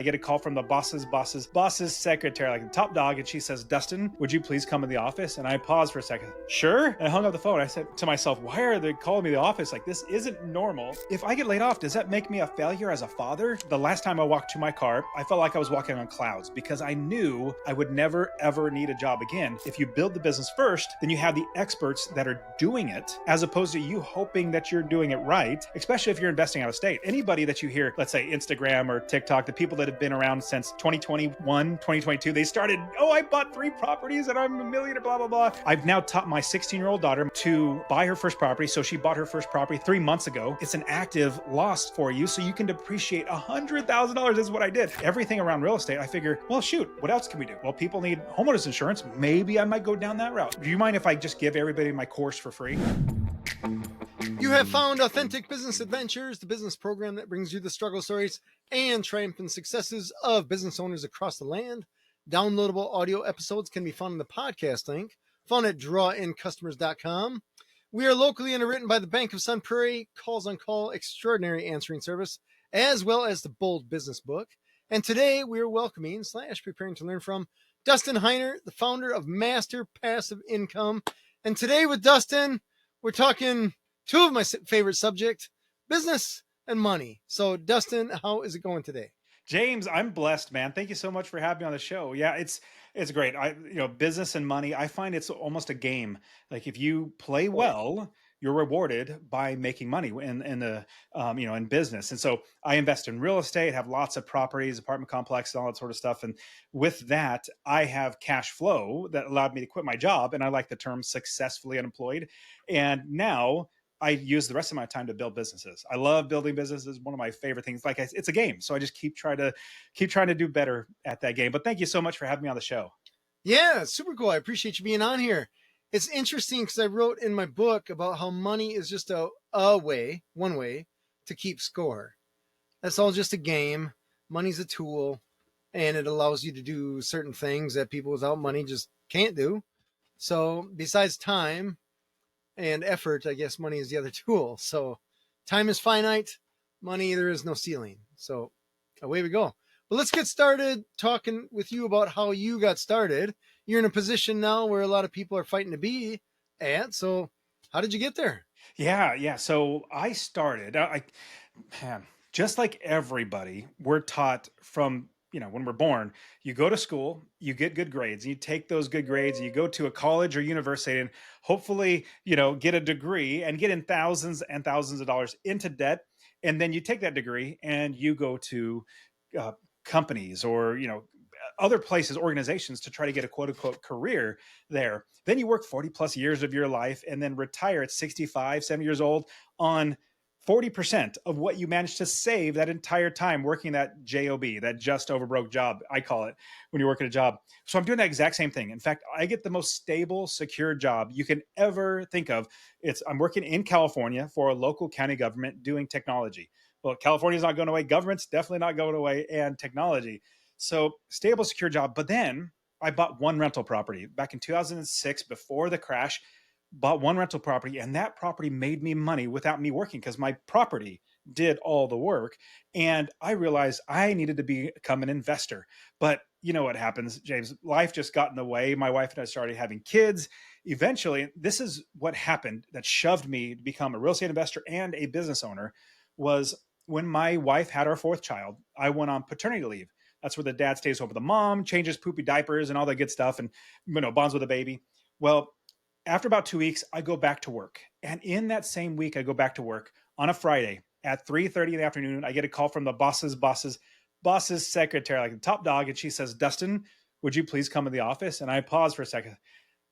I get a call from the boss's secretary, like the top dog, and she says, Dustin, would you please come in the office? And I paused for a second. Sure. And I hung up the phone. I said to myself, why are they calling me to the office? Like, this isn't normal. If I get laid off, does that make me a failure as a father? The last time I walked to my car, I felt like I was walking on clouds because I knew I would never, ever need a job again. If you build the business first, then you have the experts that are doing it, as opposed to you hoping that you're doing it right, especially if you're investing out of state. Anybody that you hear, let's say Instagram or TikTok, the people that have been around since 2021, 2022, they started, I bought 3 properties and I'm a millionaire, blah, blah, blah. I've now taught my 16-year-old daughter to buy her first property. So she bought her first property 3 months ago. It's an active loss for you. So you can depreciate $100,000 is what I did. Everything around real estate, I figure, well, shoot, what else can we do? Well, people need homeowners insurance. Maybe I might go down that route. Do you mind if I just give everybody my course for free? You have found Authentic Business Adventures, the business program that brings you the struggle stories and triumphant successes of business owners across the land. Downloadable audio episodes can be found in the podcast link, found at drawincustomers.com. We are locally underwritten by the Bank of Sun Prairie, Calls on Call, extraordinary answering service, as well as the Bold Business Book. And today we are welcoming / preparing to learn from Dustin Heiner, the founder of Master Passive Income. And today with Dustin, we're talking 2 of my favorite subjects, business and money. So Dustin, how is it going today? James, I'm blessed, man. Thank you so much for having me on the show. Yeah, it's great. Business and money, I find it's almost a game. Like if you play well, you're rewarded by making money in business. And so I invest in real estate, have lots of properties, apartment complexes, all that sort of stuff. And with that, I have cash flow that allowed me to quit my job. And I like the term successfully unemployed. And now I use the rest of my time to build businesses. I love building businesses. One of my favorite things. It's a game. So I just keep trying to do better at that game. But thank you so much for having me on the show. Yeah, super cool. I appreciate you being on here. It's interesting because I wrote in my book about how money is just one way to keep score. That's all just a game. Money's a tool, and it allows you to do certain things that people without money just can't do. So besides time and effort, I guess money is the other tool. So time is finite, money, there is no ceiling. So away we go. But let's get started talking with you about how you got started. You're in a position now where a lot of people are fighting to be at. So how did you get there? Yeah. So I started, just like everybody, we're taught from, when we're born, you go to school, you get good grades, you take those good grades, and you go to a college or university and hopefully, get a degree and get in thousands and thousands of dollars into debt. And then you take that degree and you go to companies or, other places, organizations to try to get a quote unquote career there. Then you work 40 plus years of your life and then retire at 65, 70 years old on 40% of what you managed to save that entire time working that job, that just over broke job, I call it, when you're working a job. So I'm doing that exact same thing. In fact, I get the most stable, secure job you can ever think of. I'm working in California for a local county government doing technology. Well, California's not going away. Government's definitely not going away, and technology. So stable, secure job. But then I bought one rental property back in 2006 before the crash. Bought one rental property, and that property made me money without me working because my property did all the work. And I realized I needed to become an investor. But you know what happens, James? Life just got in the way. My wife and I started having kids. Eventually, this is what happened that shoved me to become a real estate investor and a business owner. Was when my wife had our 4th child, I went on paternity leave. That's where the dad stays home with the mom, changes poopy diapers and all that good stuff, and bonds with the baby. Well, after about 2 weeks, I go back to work. And in that same week, I go back to work on a Friday at 3:30 in the afternoon. I get a call from the boss's secretary, like the top dog. And she says, Dustin, would you please come in the office? And I paused for a second.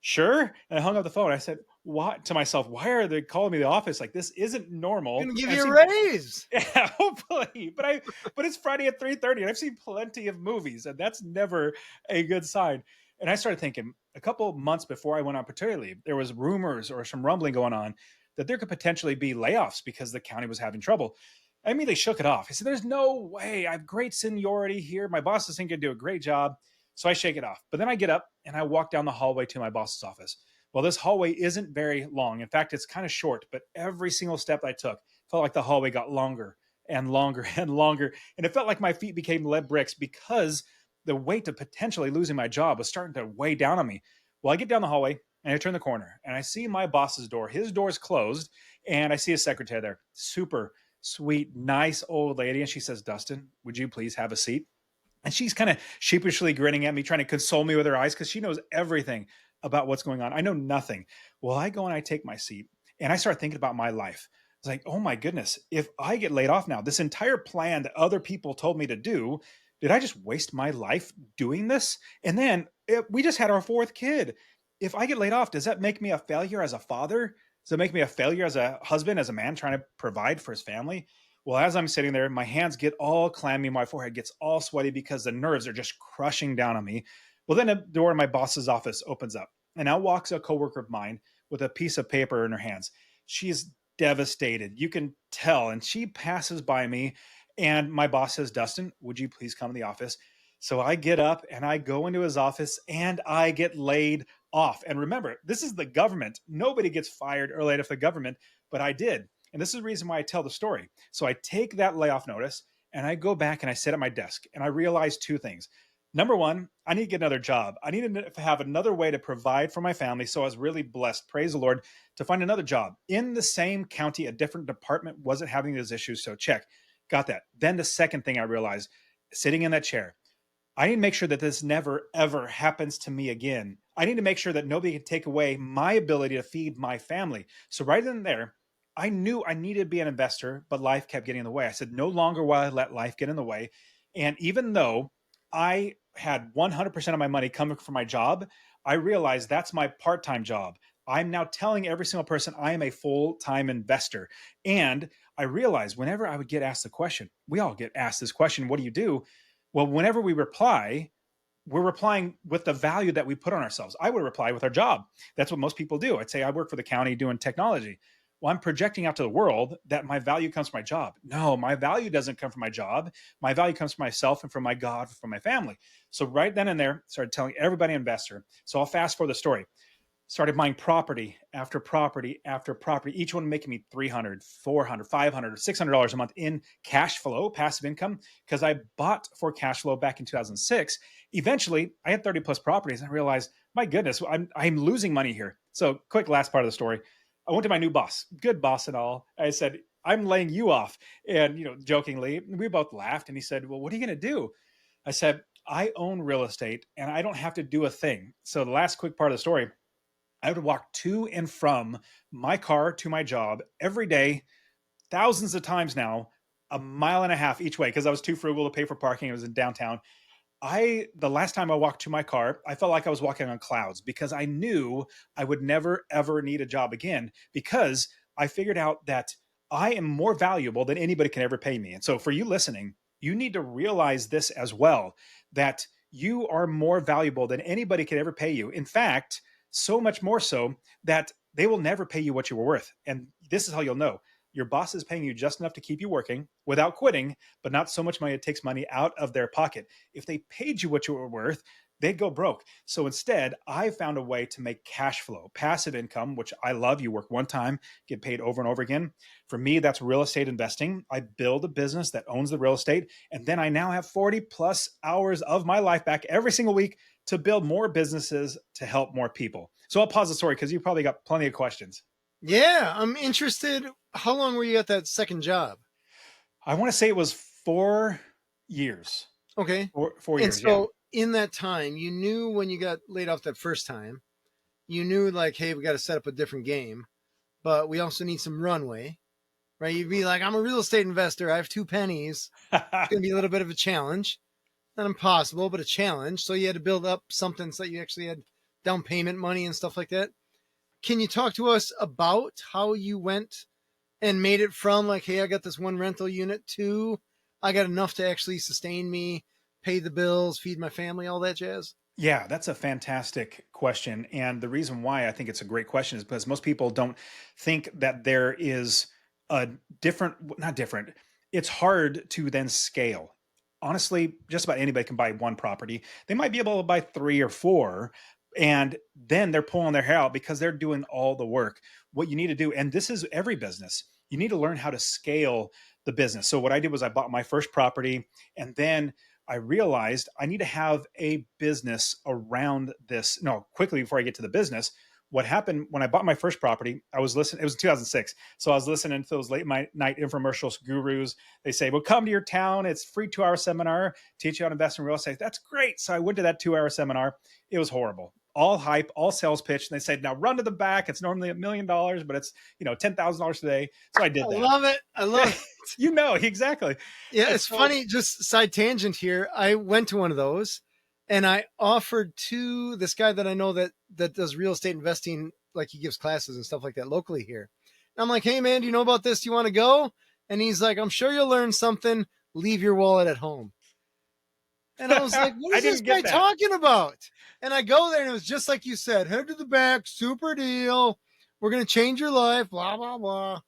Sure. And I hung up the phone. I said, what to myself? Why are they calling me to the office? Like, this isn't normal. I'm going to give you a raise. Yeah, hopefully. But it's Friday at 3:30 and I've seen plenty of movies and that's never a good sign. And I started thinking a couple of months before I went on paternity leave, there was rumors or some rumbling going on that there could potentially be layoffs because the county was having trouble. I immediately shook it off. I said, there's no way. I have great seniority here. My boss is think I do a great job. So I shake it off. But then I get up and I walk down the hallway to my boss's office. Well, this hallway isn't very long. In fact, it's kind of short, but every single step I took felt like the hallway got longer and longer and longer. And it felt like my feet became lead bricks because the weight of potentially losing my job was starting to weigh down on me. Well, I get down the hallway and I turn the corner and I see my boss's door. His door is closed and I see his secretary there. Super sweet, nice old lady. And she says, Dustin, would you please have a seat? And she's kind of sheepishly grinning at me, trying to console me with her eyes because she knows everything about what's going on. I know nothing. Well, I go and I take my seat and I start thinking about my life. It's like, oh my goodness, if I get laid off now, this entire plan that other people told me to do, did I just waste my life doing this? And then we just had our fourth kid. If I get laid off, does that make me a failure as a father? Does it make me a failure as a husband, as a man trying to provide for his family? Well, as I'm sitting there, my hands get all clammy, my forehead gets all sweaty because the nerves are just crushing down on me. Well, then the door in my boss's office opens up, and out walks a coworker of mine with a piece of paper in her hands. She's devastated. You can tell. And she passes by me, and my boss says, Dustin, would you please come to the office? So I get up and I go into his office and I get laid off. And remember, this is the government. Nobody gets fired or laid off the government, but I did. And this is the reason why I tell the story. So I take that layoff notice and I go back and I sit at my desk and I realize two things. Number one, I need to get another job. I need to have another way to provide for my family. So I was really blessed, praise the Lord, to find another job in the same county. A different department wasn't having those issues. So check, got that. Then the second thing I realized, sitting in that chair, I need to make sure that this never, ever happens to me again. I need to make sure that nobody can take away my ability to feed my family. So right then and there, I knew I needed to be an investor, but life kept getting in the way. I said, no longer will I let life get in the way. And even though I had 100% of my money coming from my job, I realized that's my part time job. I'm now telling every single person I am a full time investor. And I realized whenever I would get asked the question, we all get asked this question, what do you do? Well, whenever we reply, we're replying with the value that we put on ourselves. I would reply with our job. That's what most people do. I'd say I work for the county doing technology. Well, I'm projecting out to the world that my value comes from my job. No, my value doesn't come from my job. My value comes from myself and from my God, from my family. So right then and there, started telling everybody investor. So I'll fast forward the story. Started buying property after property after property, each one making me 300, 400, 500, $600 a month in cash flow, passive income, because I bought for cash flow back in 2006. Eventually, I had 30 plus properties and I realized, my goodness, I'm losing money here. So quick last part of the story. I went to my new boss, good boss and all. I said, I'm laying you off. And, jokingly, we both laughed. And he said, well, what are you going to do? I said, I own real estate and I don't have to do a thing. So the last quick part of the story, I would walk to and from my car to my job every day, thousands of times now, a mile and a half each way because I was too frugal to pay for parking. It was in downtown. The last time I walked to my car, I felt like I was walking on clouds because I knew I would never ever need a job again because I figured out that I am more valuable than anybody can ever pay me. And so for you listening, you need to realize this as well, that you are more valuable than anybody could ever pay you. In fact, so much more so that they will never pay you what you were worth. And this is how you'll know. Your boss is paying you just enough to keep you working without quitting, but not so much money it takes money out of their pocket. If they paid you what you were worth, they'd go broke. So instead, I found a way to make cash flow, passive income, which I love. You work one time, get paid over and over again. For me, that's real estate investing. I build a business that owns the real estate. And then I now have 40 plus hours of my life back every single week to build more businesses to help more people. So I'll pause the story because you probably got plenty of questions. Yeah, I'm interested. How long were you at that second job? I want to say it was 4 years. Okay. Four And years, yeah. so in that time, you knew when you got laid off that first time, you knew like, hey, we got to set up a different game, but we also need some runway, right? You'd be like, I'm a real estate investor. I have two pennies. It's going to be a little bit of a challenge. Not impossible, but a challenge. So you had to build up something so that you actually had down payment money and stuff like that. Can you talk to us about how you went and made it from like, hey, I got this one rental unit to I got enough to actually sustain me, pay the bills, feed my family, all that jazz? Yeah, that's a fantastic question. And the reason why I think it's a great question is because most people don't think that there is a not different, it's hard to then scale. Honestly, just about anybody can buy one property. They might be able to buy three or four, and then they're pulling their hair out because they're doing all the work. What you need to do, and this is every business, you need to learn how to scale the business. So what I did was I bought my first property, and then I realized I need to have a business around this. No, quickly before I get to the business, what happened when I bought my first property, I was listening, it was 2006. So I was listening to those night infomercials gurus. They say, well, come to your town. It's free 2-hour seminar, teach you how to invest in real estate. That's great. So I went to that 2-hour seminar. It was horrible. All hype, all sales pitch. And they said, now run to the back. It's normally $1 million, but it's, $10,000 today. So I did I that. love it. I love it. Exactly. Yeah, And it's so funny. Just side tangent here. I went to one of those, and I offered to this guy that I know that does real estate investing, like he gives classes and stuff like that locally here. And I'm like, hey man, do you know about this? Do you want to go? And he's like, I'm sure you'll learn something. Leave your wallet at home. And I was like, what I is this didn't guy get that. talking about? And I go there, and it was just like you said, head to the back, super deal. We're gonna change your life, blah blah blah.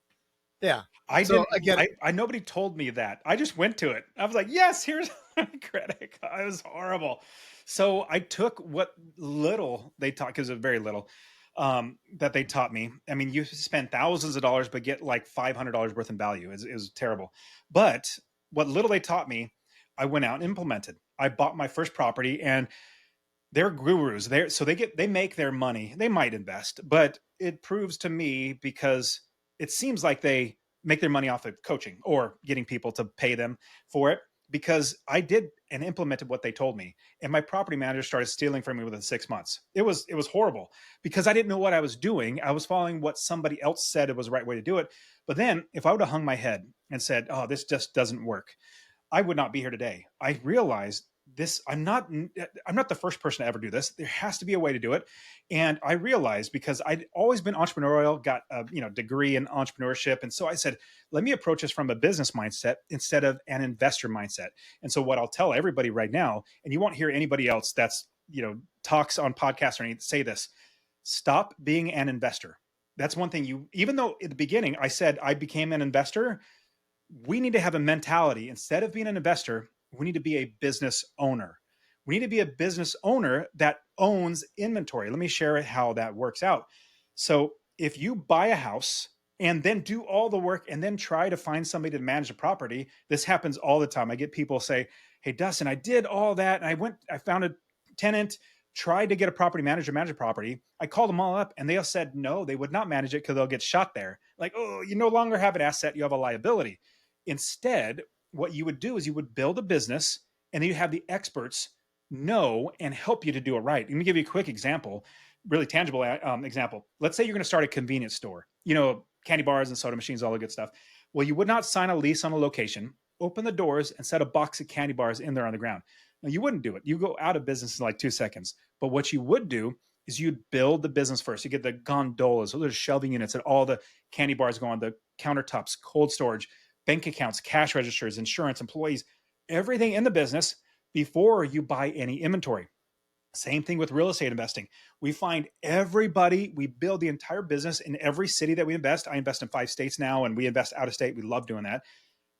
Yeah. I So didn't. I get it. I nobody told me that. I just went to it. I was like, yes, here's my credit card. It was horrible. So I took what little they taught, because it was very little, that they taught me. I mean, you spend thousands of dollars, but get like $500 worth in value. It was terrible. But what little they taught me, I went out and implemented. I bought my first property, and they're gurus. They make their money. They might invest, but it proves to me, because it seems like they make their money off of coaching or getting people to pay them for it, because I did and implemented what they told me, and my property manager started stealing from me within 6 months. It was horrible, because I didn't know what I was doing. I was following what somebody else said it was the right way to do it. But then if I would have hung my head and said, oh, this just doesn't work, I would not be here today. I realized this. I'm not the first person to ever do this. There has to be a way to do it. And I realized, because I'd always been entrepreneurial, got a degree in entrepreneurship. And so I said, let me approach this from a business mindset instead of an investor mindset. And so what I'll tell everybody right now, and you won't hear anybody else that's, talks on podcasts or anything say this: stop being an investor. That's one thing. Even though at the beginning I said I became an investor, we need to have a mentality. Instead of being an investor, we need to be a business owner. We need to be a business owner that owns inventory. Let me share how that works out. So if you buy a house and then do all the work and then try to find somebody to manage the property, this happens all the time. I get people say, hey, Dustin, I did all that. And I found a tenant, tried to get a property manager to manage a property. I called them all up, and they all said no, they would not manage it because they'll get shot there. Like, oh, you no longer have an asset, you have a liability. Instead, what you would do is you would build a business, and then you have the experts know and help you to do it right. Let me give you a quick example, really tangible example. Let's say you're going to start a convenience store, candy bars and soda machines, all the good stuff. Well, you would not sign a lease on a location, open the doors, and set a box of candy bars in there on the ground. No, you wouldn't do it. You go out of business in like 2 seconds. But what you would do is you'd build the business first. You get the gondolas, those are shelving units, and all the candy bars go on the countertops, cold storage, bank accounts, cash registers, insurance, employees, everything in the business before you buy any inventory. Same thing with real estate investing. We build the entire business in every city that we invest. I invest in 5 states now, and we invest out of state. We love doing that.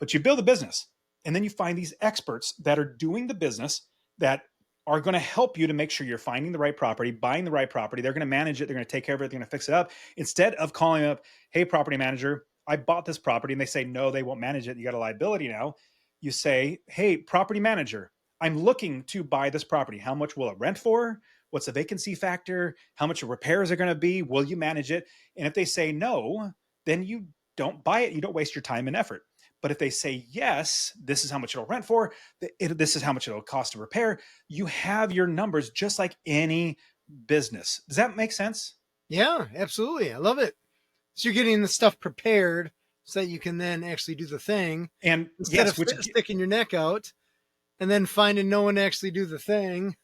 But you build a business, and then you find these experts that are doing the business, that are going to help you to make sure you're finding the right property, buying the right property. They're going to manage it. They're going to take care of it. They're going to fix it up. Instead of calling up, hey, property manager, I bought this property, and they say, no, they won't manage it. You got a liability now. You say, hey, property manager, I'm looking to buy this property. How much will it rent for? What's the vacancy factor? How much repairs are going to be? Will you manage it? And if they say no, then you don't buy it. You don't waste your time and effort. But if they say yes, this is how much it'll rent for, this is how much it'll cost to repair, you have your numbers just like any business. Does that make sense? Yeah, absolutely. I love it. So you're getting the stuff prepared so that you can then actually do the thing And instead yes, of sticking your neck out and then finding no one to actually do the thing.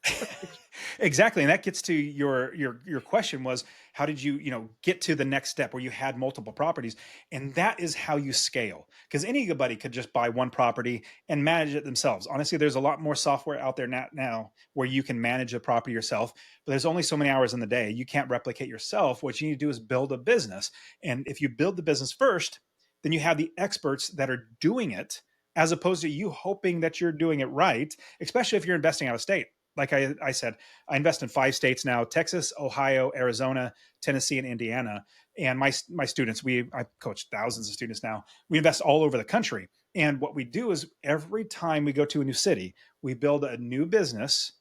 exactly. And that gets to your question was, how did you get to the next step where you had multiple properties? And that is how you scale, because anybody could just buy one property and manage it themselves. Honestly, there's a lot more software out there now where you can manage a property yourself, but there's only so many hours in the day. You can't replicate yourself. What you need to do is build a business. And if you build the business first, then you have the experts that are doing it, as opposed to you hoping that you're doing it right, especially if you're investing out of state. Like I said, I invest in 5 states now: Texas, Ohio, Arizona, Tennessee, and Indiana. And my students, I coach thousands of students now. We invest all over the country. And what we do is every time we go to a new city, we build a new business,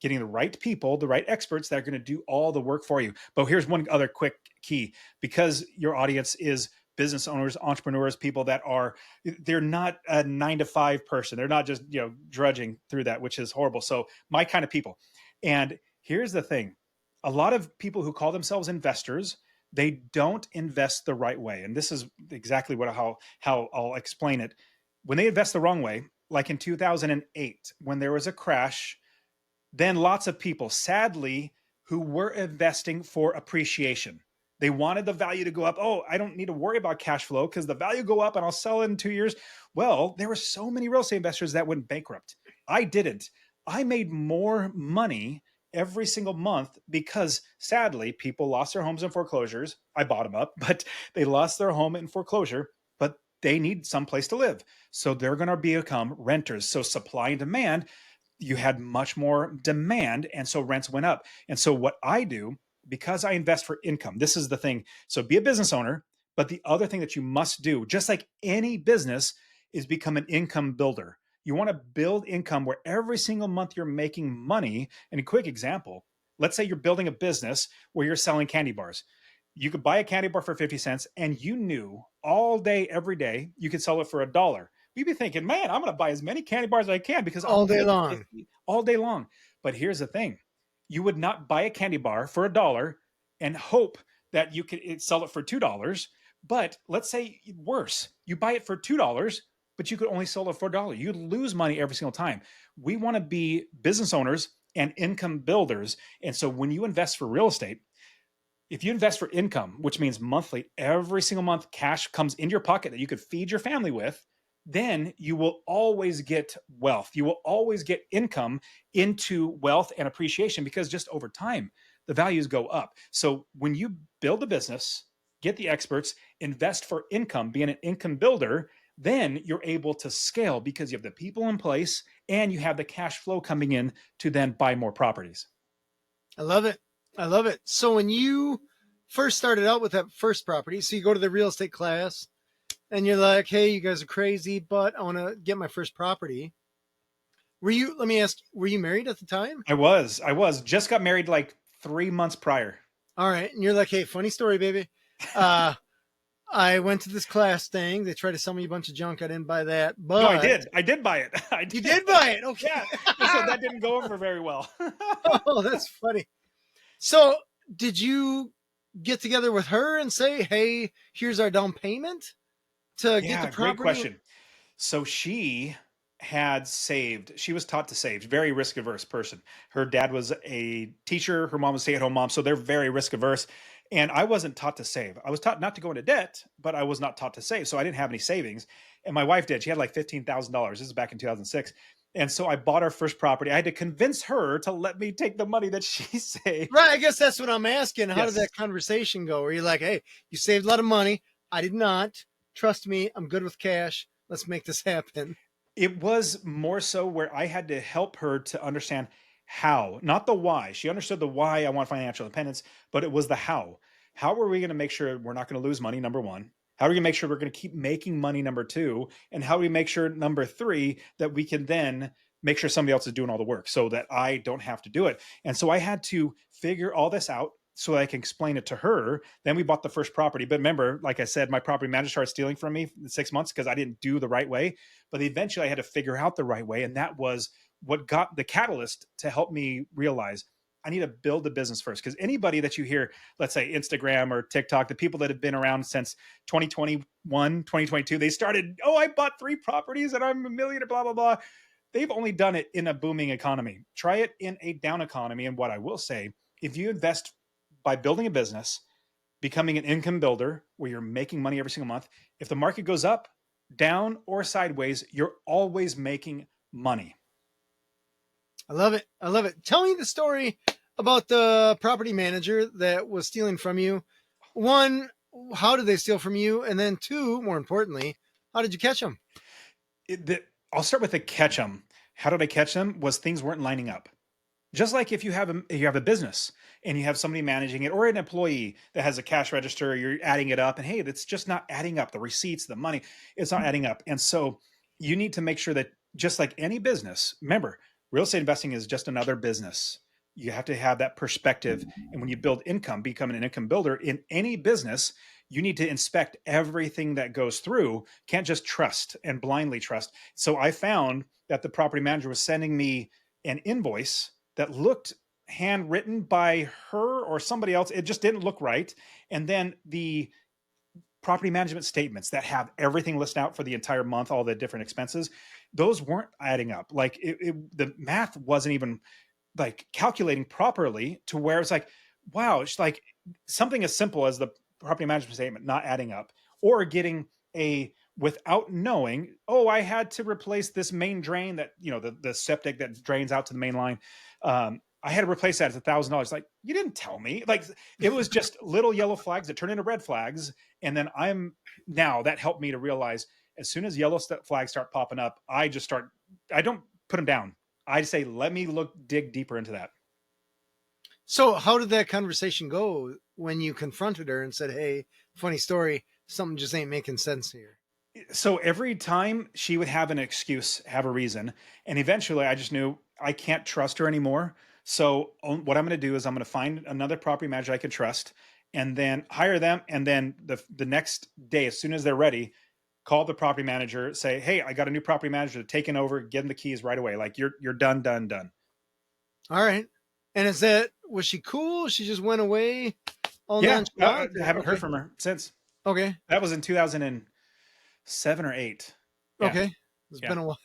getting the right people, the right experts that are going to do all the work for you. But here's one other quick key, because your audience is business owners, entrepreneurs, people that are, they're not a 9 to 5 person. They're not just, drudging through that, which is horrible. So my kind of people. And here's the thing. A lot of people who call themselves investors, they don't invest the right way. And this is exactly how I'll explain it. When they invest the wrong way, like in 2008, when there was a crash, then lots of people, sadly, who were investing for appreciation. They wanted the value to go up. Oh, I don't need to worry about cash flow because the value go up and I'll sell it in 2 years. Well, there were so many real estate investors that went bankrupt. I didn't. I made more money every single month because sadly, people lost their homes in foreclosures. I bought them up, but they lost their home in foreclosure, but they need some place to live. So they're going to become renters. So supply and demand, you had much more demand, and so rents went up. And so what I do, because I invest for income, this is the thing. So be a business owner, but the other thing that you must do, just like any business, is become an income builder. You want to build income where every single month you're making money. And a quick example, let's say you're building a business where you're selling candy bars. You could buy a candy bar for 50 cents and you knew all day, every day, you could sell it for $1. You'd be thinking, man, I'm going to buy as many candy bars as I can because All I'll day make long. 50 all day long. But here's the thing. You would not buy a candy bar for $1 and hope that you could sell it for $2. But let's say worse, you buy it for $2, but you could only sell it for $1. You'd lose money every single time. We want to be business owners and income builders. And so when you invest for real estate, if you invest for income, which means monthly, every single month cash comes into your pocket that you could feed your family with, then you will always get wealth. You will always get income into wealth and appreciation because just over time, the values go up. So when you build a business, get the experts, invest for income, being an income builder, then you're able to scale because you have the people in place and you have the cash flow coming in to then buy more properties. I love it. I love it. So when you first started out with that first property, so you go to the real estate class and you're like, hey, you guys are crazy, but I want to get my first property. Let me ask, were you married at the time? I was just got married like 3 months prior. All right. And you're like, hey, funny story, baby. Uh, I went to this class thing. They tried to sell me a bunch of junk. I didn't buy that, No, I but did. I did buy it. you did buy it. Okay. Yeah. So that didn't go over very well. Oh, that's funny. So did you get together with her and say, hey, here's our down payment to get the Yeah, great property? question. So she had saved, she was taught to save, very risk averse person. Her dad was a teacher, her mom was a stay at home mom. So they're very risk averse. And I wasn't taught to save. I was taught not to go into debt, but I was not taught to save. So I didn't have any savings. And my wife did. She had like $15,000. This is back in 2006. And so I bought our first property. I had to convince her to let me take the money that she saved. Right. I guess that's what I'm asking. How did Yes. that conversation go? Where you're like, hey, you saved a lot of money. I did not. Trust me, I'm good with cash. Let's make this happen. It was more so where I had to help her to understand how, not the why. She understood the why, I want financial independence, but it was the how. How are we going to make sure we're not going to lose money? Number one. How are we going to make sure we're going to keep making money? Number two. And how do we make sure, number three, that we can then make sure somebody else is doing all the work so that I don't have to do it? And so I had to figure all this out so I can explain it to her. Then we bought the first property. But remember, like I said, my property manager started stealing from me in 6 months because I didn't do the right way. But eventually I had to figure out the right way. And that was what got the catalyst to help me realize I need to build the business first. Because anybody that you hear, let's say Instagram or TikTok, the people that have been around since 2021, 2022, they started, oh, I bought 3 properties and I'm a millionaire, blah, blah, blah. They've only done it in a booming economy. Try it in a down economy. And what I will say, if you invest by building a business, becoming an income builder where you're making money every single month, if the market goes up, down, or sideways, you're always making money. I love it. I love it. Tell me the story about the property manager that was stealing from you. One, how did they steal from you? And then two, more importantly, how did you catch them? I'll start with the catch them. How did I catch them? Was things weren't lining up. Just like if you have a business and you have somebody managing it or an employee that has a cash register, you're adding it up and hey, it's just not adding up. The receipts, the money, it's not adding up. And so you need to make sure that, just like any business, remember, real estate investing is just another business. You have to have that perspective. And when you build income, become an income builder in any business, you need to inspect everything that goes through. Can't just trust and blindly trust. So I found that the property manager was sending me an invoice that looked handwritten by her or somebody else. It just didn't look right. And then the property management statements that have everything listed out for the entire month, all the different expenses, those weren't adding up. Like the math wasn't even like calculating properly to where it's like, wow, it's like something as simple as the property management statement not adding up, or getting a, without knowing, oh, I had to replace this main drain that, the septic that drains out to the main line. I had to replace that at $1,000. Like, you didn't tell me. Like, it was just little yellow flags that turn into red flags. And then now that helped me to realize, as soon as yellow flags start popping up, I don't put them down. I say, let me dig deeper into that. So how did that conversation go when you confronted her and said, hey, funny story, something just ain't making sense here? So every time she would have an excuse, have a reason. And eventually I just knew I can't trust her anymore. So what I'm going to do is I'm going to find another property manager I can trust, and then hire them. And then the next day, as soon as they're ready, call the property manager, say, hey, I got a new property manager taking over, give them the keys right away. Like, you're done, done, done. All right. And was she cool? She just went away all Yeah. nonchalant? I haven't heard Okay. from her since. Okay. That was in 2007 or 8. Yeah. Okay. It's Yeah. been a while.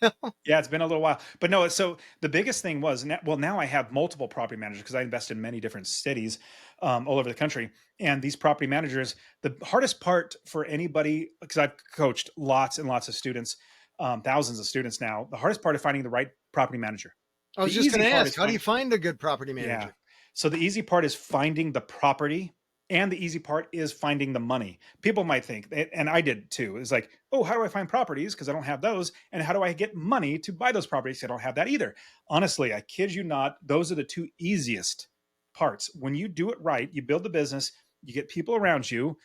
Yeah, it's been a little while, but no. So the biggest thing was, now I have multiple property managers because I invest in many different cities, all over the country. And these property managers, the hardest part for anybody, because I've coached lots and lots of students, thousands of students now. The hardest part is finding the right property manager. I The was just going easy to part ask, is how do you finding, find a good property yeah. manager? So the easy part is finding the property, and the easy part is finding the money. People might think, and I did too, is like, oh, how do I find properties? Because I don't have those. And how do I get money to buy those properties? I don't have that either. Honestly, I kid you not, those are the two easiest parts. When you do it right, you build the business, you get people around you,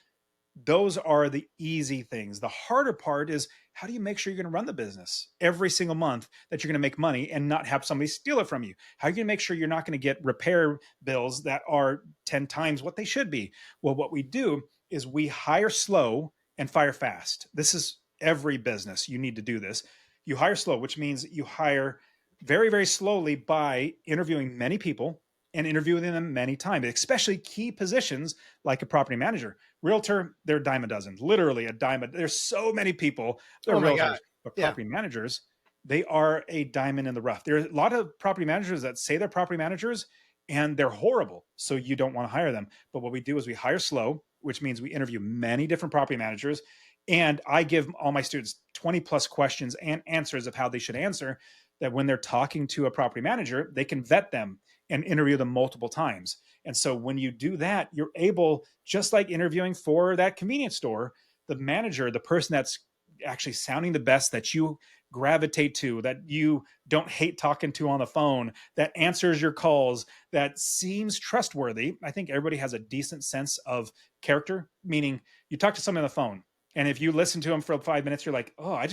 those are the easy things. The harder part is, how do you make sure you're going to run the business every single month, that you're going to make money and not have somebody steal it from you? How are you going to make sure you're not going to get repair bills that are 10 times what they should be? Well, what we do is we hire slow and fire fast. This is every business. You need to do this. You hire slow, which means you hire very, very slowly by interviewing many people and interviewing them many times, especially key positions like a property manager. Realtor, they're a dime a dozen, literally a dime. There's so many people, they're Oh my God. realtors, but Yeah. property managers, they are a diamond in the rough. There are a lot of property managers that say they're property managers and they're horrible. So you don't want to hire them. But what we do is we hire slow, which means we interview many different property managers. And I give all my students 20 plus questions and answers of how they should answer, that when they're talking to a property manager, they can vet them and interview them multiple times. And so when you do that, you're able, just like interviewing for that convenience store, the manager, the person that's actually sounding the best, that you gravitate to, that you don't hate talking to on the phone, that answers your calls, that seems trustworthy. I think everybody has a decent sense of character, meaning you talk to someone on the phone, and if you listen to them for 5 minutes, you're like, oh,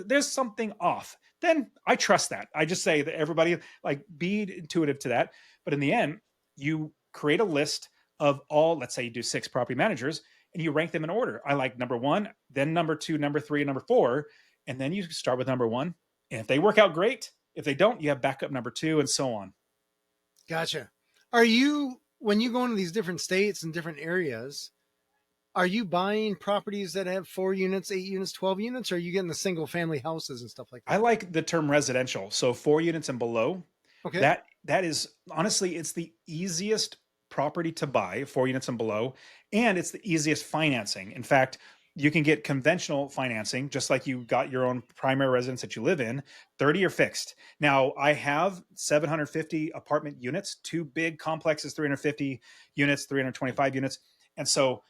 there's something off. Then I trust that. I just say that everybody, like, be intuitive to that. But in the end, you create a list of all, let's say you do 6 property managers, and you rank them in order. I like number 1, then number 2, number 3, and number 4. And then you start with number 1. And if they work out, great. If they don't, you have backup number 2, and so on. Gotcha. When you go into these different states and different areas, are you buying properties that have 4 units, 8 units, 12 units? Or are you getting the single family houses and stuff like I that? like the term residential. So 4 units and below. Okay. That is, honestly, it's the easiest property to buy, 4 units and below, and it's the easiest financing. In fact, you can get conventional financing just like you got your own primary residence that you live in, 30-year fixed. Now, I have 750 apartment units, 2 big complexes, 350 units, 325 units. And so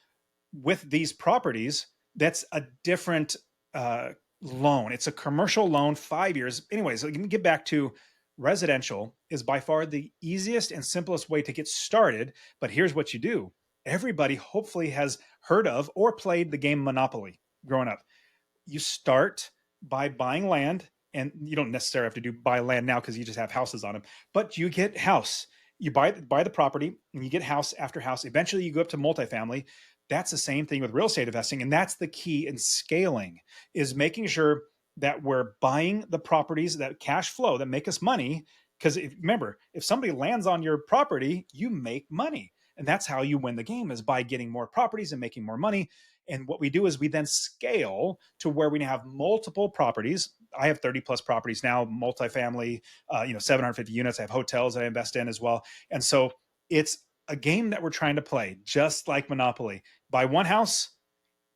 with these properties, that's a different uh, loan. It's a commercial loan, 5 years. Anyways, let me get back to residential is by far the easiest and simplest way to get started. But here's what you do. Everybody hopefully has heard of or played the game Monopoly growing up. You start by buying land, and you don't necessarily have to do buy land now because you just have houses on them, but you get house. You buy the property and you get house after house. Eventually you go up to multifamily. That's the same thing with real estate investing. And that's the key in scaling, is making sure that we're buying the properties that cash flow that make us money. Because remember, if somebody lands on your property, you make money. And that's how you win the game, is by getting more properties and making more money. And what we do is we then scale to where we have multiple properties. I have 30 plus properties now, multifamily, 750 units. I have hotels that I invest in as well. And so it's a game that we're trying to play, just like Monopoly. Buy one house,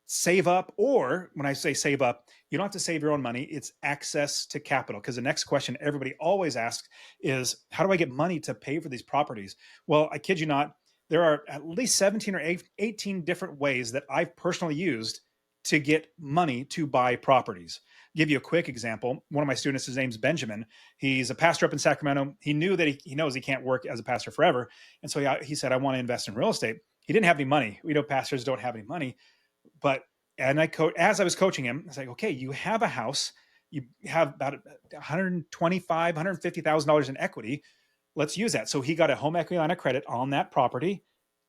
save up, or when I say save up, you don't have to save your own money. It's access to capital. Because the next question everybody always asks is, how do I get money to pay for these properties? Well, I kid you not, there are at least 17 or 18 different ways that I've personally used to get money to buy properties. Give you a quick example. One of my students, his name's Benjamin. He's a pastor up in Sacramento. He knew that he knows he can't work as a pastor forever. And so he said, I want to invest in real estate. He didn't have any money. We know pastors don't have any money. But as I was coaching him, I was like, okay, you have a house, you have about 125, $150,000 in equity. Let's use that. So he got a home equity line of credit on that property,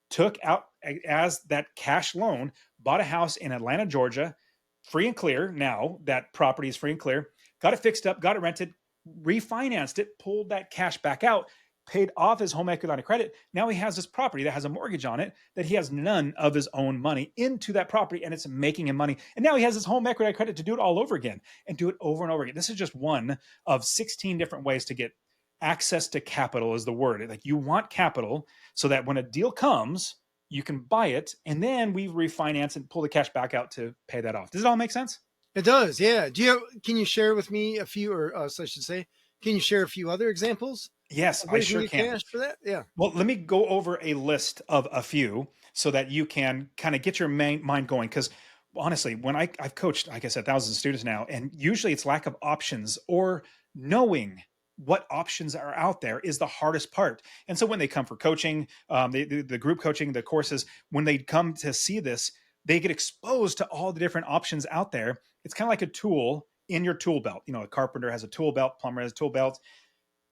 took out as that cash loan, bought a house in Atlanta, Georgia, free and clear. Now that property is free and clear, got it fixed up, got it rented, refinanced it, pulled that cash back out, paid off his home equity line of credit. Now he has this property that has a mortgage on it that he has none of his own money into that property, and it's making him money. And now he has his home equity line of credit to do it all over again and do it over and over again. This is just one of 16 different ways to get access to capital, is the word. Like, you want capital so that when a deal comes, you can buy it, and then we refinance and pull the cash back out to pay that off. Does it all make sense? It does, yeah. Can you share with me a few, or so I should say, can you share a few other examples Yes, of I ways you sure get can. cash for that? Yeah. Well, let me go over a list of a few so that you can kind of get your mind going. Because honestly, when I've coached, like I said, thousands of students now, and usually it's lack of options or knowing what options are out there is the hardest part. And so when they come for coaching, the group coaching, the courses, when they come to see this, they get exposed to all the different options out there. It's kind of like a tool in your tool belt. A carpenter has a tool belt, plumber has a tool belt.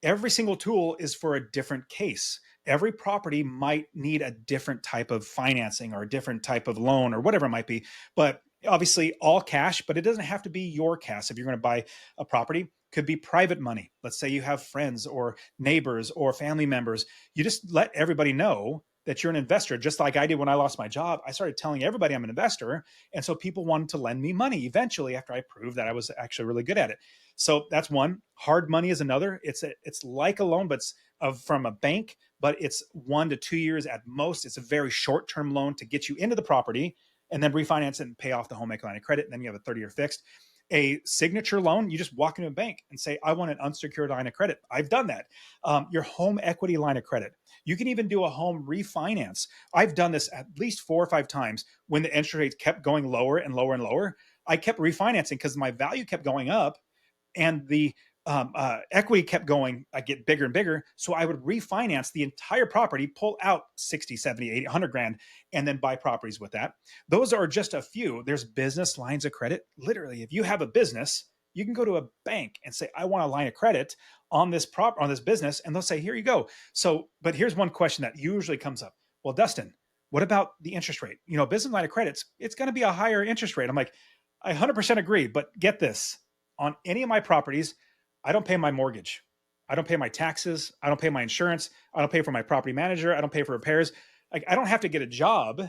Every single tool is for a different case. Every property might need a different type of financing or a different type of loan or whatever it might be. But obviously all cash, but it doesn't have to be your cash. If you're going to buy a property, could be private money. Let's say you have friends or neighbors or family members. You just let everybody know that you're an investor, just like I did when I lost my job. I started telling everybody I'm an investor. And so people wanted to lend me money eventually after I proved that I was actually really good at it. So that's one. Hard money is another. It's like a loan, but it's from a bank, but it's 1 to 2 years at most. It's a very short-term loan to get you into the property and then refinance it and pay off the home equity line of credit. And then you have a 30-year fixed. A signature loan, you just walk into a bank and say, I want an unsecured line of credit. I've done that. Your home equity line of credit. You can even do a home refinance. I've done this at least 4 or 5 times when the interest rates kept going lower and lower and lower. I kept refinancing because my value kept going up and the equity kept going, I get bigger and bigger. So I would refinance the entire property, pull out 60, 70, 80, 100 grand, and then buy properties with that. Those are just a few. There's business lines of credit. Literally, if you have a business, you can go to a bank and say, I want a line of credit on this business. And they'll say, here you go. So, but here's one question that usually comes up. Well, Dustin, what about the interest rate? Business line of credits, it's going to be a higher interest rate. I'm like, I 100% agree, but get this. On any of my properties, I don't pay my mortgage. I don't pay my taxes. I don't pay my insurance. I don't pay for my property manager. I don't pay for repairs. Like, I don't have to get a job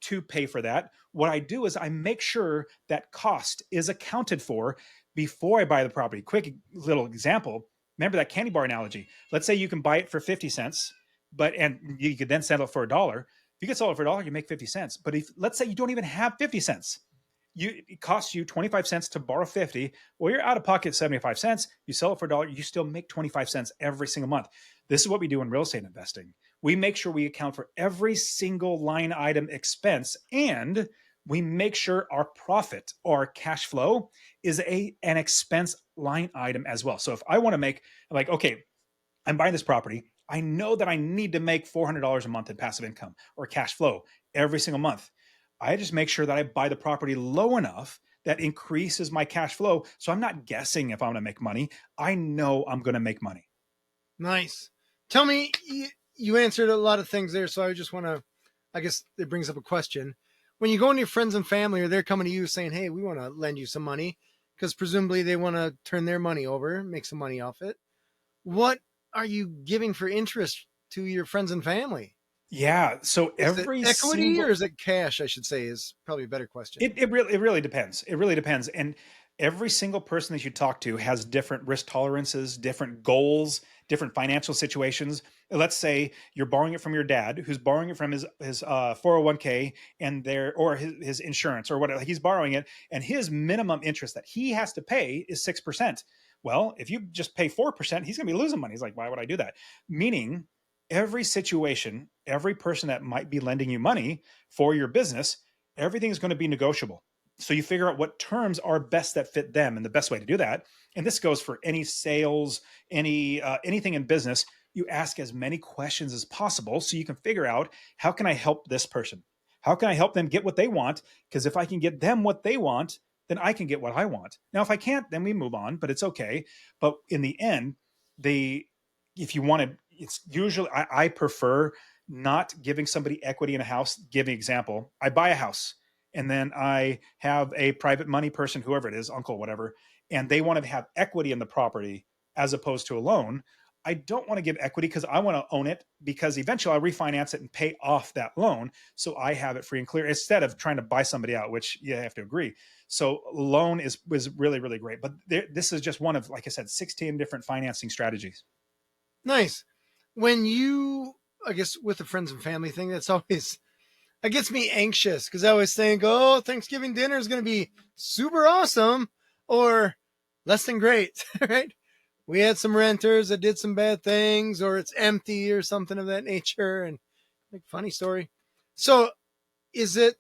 to pay for that. What I do is I make sure that cost is accounted for before I buy the property. Quick little example. Remember that candy bar analogy. Let's say you can buy it for 50 cents, and you could then sell it for $1. If you could sell it for $1, you make 50 cents. But if, let's say you don't even have 50 cents, it costs you 25 cents to borrow 50. Well, you're out of pocket 75 cents. You sell it for $1, you still make 25 cents every single month. This is what we do in real estate investing. We make sure we account for every single line item expense, and we make sure our profit or cash flow is an expense line item as well. So if I want to make, like, okay, I'm buying this property, I know that I need to make $400 a month in passive income or cash flow every single month. I just make sure that I buy the property low enough that increases my cash flow. So I'm not guessing if I'm going to make money. I know I'm going to make money. Nice. Tell me, you answered a lot of things there, so I just want to, I guess it brings up a question. When you go into your friends and family, or they're coming to you saying, hey, we want to lend you some money, because presumably they want to turn their money over, make some money off it. What are you giving for interest to your friends and family? Yeah. So Is it every equity or single is it cash? I should say is probably a better question. it really depends. It really depends. And every single person that you talk to has different risk tolerances, different goals, different financial situations. Let's say you're borrowing it from your dad, who's borrowing it from his 401k and their or his insurance or whatever. He's borrowing it, and his minimum interest that he has to pay is 6%. Well, if you just pay 4%, he's going to be losing money. He's like, why would I do that? Meaning, every situation, every person that might be lending you money for your business, everything is going to be negotiable. So you figure out what terms are best that fit them, and the best way to do that. And this goes for any sales, anything in business. You ask as many questions as possible so you can figure out, how can I help this person? How can I help them get what they want? Because if I can get them what they want, then I can get what I want. Now, if I can't, then we move on, but it's okay. But in the end, they, if you want to, it's usually, I prefer not giving somebody equity in a house. Give an example. I buy a house and then I have a private money person, whoever it is, uncle, whatever, and they want to have equity in the property as opposed to a loan. I don't want to give equity because I want to own it, because eventually I'll refinance it and pay off that loan. So I have it free and clear instead of trying to buy somebody out, which you have to agree. So loan was really, really great. But this is just one of, like I said, 16 different financing strategies. Nice. When you, I guess, with the friends and family thing, that's always, it gets me anxious because I always think, oh, Thanksgiving dinner is going to be super awesome or less than great, right? We had some renters that did some bad things, or it's empty or something of that nature. And like, funny story. So is it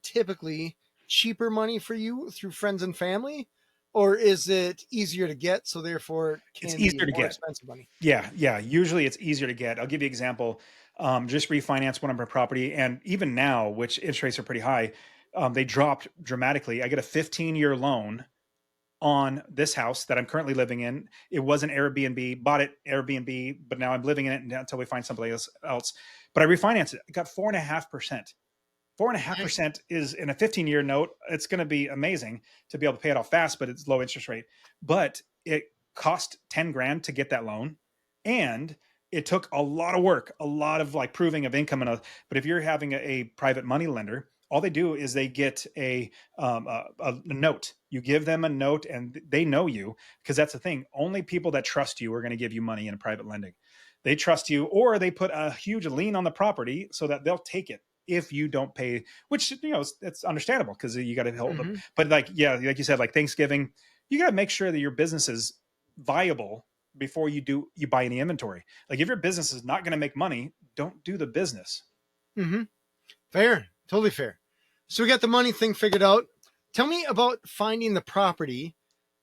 typically cheaper money for you through friends and family, or is it easier to get, so therefore it It's can be easier to more get. expensive money? Yeah, yeah. Usually it's easier to get. I'll give you an example. Just refinance one of my property, and even now, which interest rates are pretty high, they dropped dramatically. I get a 15-year loan on this house that I'm currently living in. It was an Airbnb, bought it Airbnb, but now I'm living in it until we find somebody else. But I refinanced it. I got 4.5%. Four and a half Nice. percent is in a 15-year note. It's going to be amazing to be able to pay it off fast, but it's low interest rate. But it cost 10 grand to get that loan. And it took a lot of work, a lot of like proving of income. But if you're having a private money lender, all they do is they get a note. You give them a note and they know you, because that's the thing. Only people that trust you are going to give you money in private lending. They trust you, or they put a huge lien on the property so that they'll take it if you don't pay, which, it's understandable because you got to hold them. Mm-hmm. But like, yeah, like you said, like Thanksgiving, you got to make sure that your business is viable before you buy any inventory. Like if your business is not going to make money, don't do the business. Mm-hmm. Fair. Totally fair. So we got the money thing figured out. Tell me about finding the property,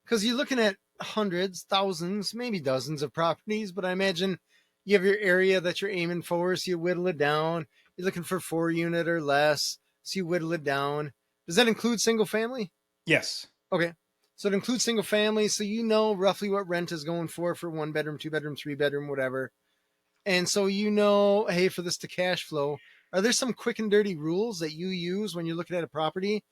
because you're looking at hundreds, thousands, maybe dozens of properties, but I imagine you have your area that you're aiming for, so you whittle it down. You're looking for 4 unit or less, so you whittle it down. Does that include single family? Yes. Okay. So it includes single family, so you know roughly what rent is going for 1 bedroom, 2 bedroom, 3 bedroom, whatever. And so you know, hey, for this to cash flow, are there some quick and dirty rules that you use when you're looking at a property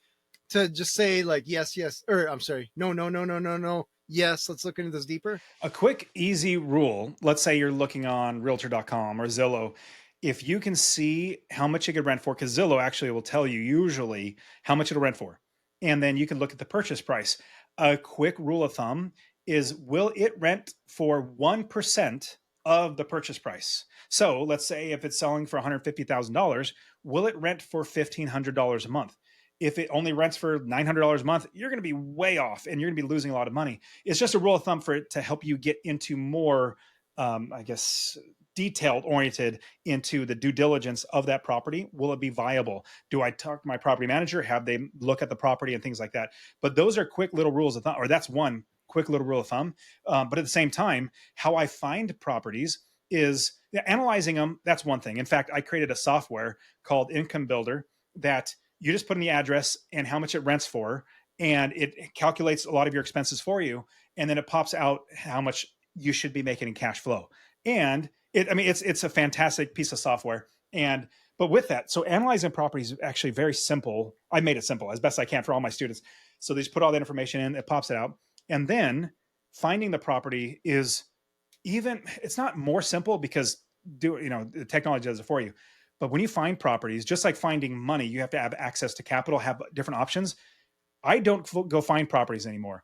to just say like yes, yes, or I'm sorry, no, no, no, no, no, no, yes, let's look into this deeper? A quick, easy rule. Let's say you're looking on realtor.com or Zillow. If you can see how much you could rent for, because Zillow actually will tell you usually how much it'll rent for. And then you can look at the purchase price. A quick rule of thumb is, will it rent for 1% of the purchase price? So let's say if it's selling for $150,000, will it rent for $1,500 a month? If it only rents for $900 a month, you're going to be way off and you're going to be losing a lot of money. It's just a rule of thumb for it to help you get into more, I guess, detailed oriented into the due diligence of that property. Will it be viable? Do I talk to my property manager? Have they look at the property and things like that? But those are quick little rules of thumb, or that's one quick little rule of thumb. But at the same time, how I find properties is, yeah, analyzing them. That's one thing. In fact, I created a software called Income Builder that You just put in the address and how much it rents for, and it calculates a lot of your expenses for you, and then it pops out how much you should be making in cash flow. And I mean, it's a fantastic piece of software. And but with that, so analyzing properties is actually very simple. I made it simple as best I can for all my students. So they just put all that information in, it pops it out, and then finding the property is even, it's not more simple because the technology does it for you. But when you find properties, just like finding money, you have to have access to capital, have different options. I don't go find properties anymore.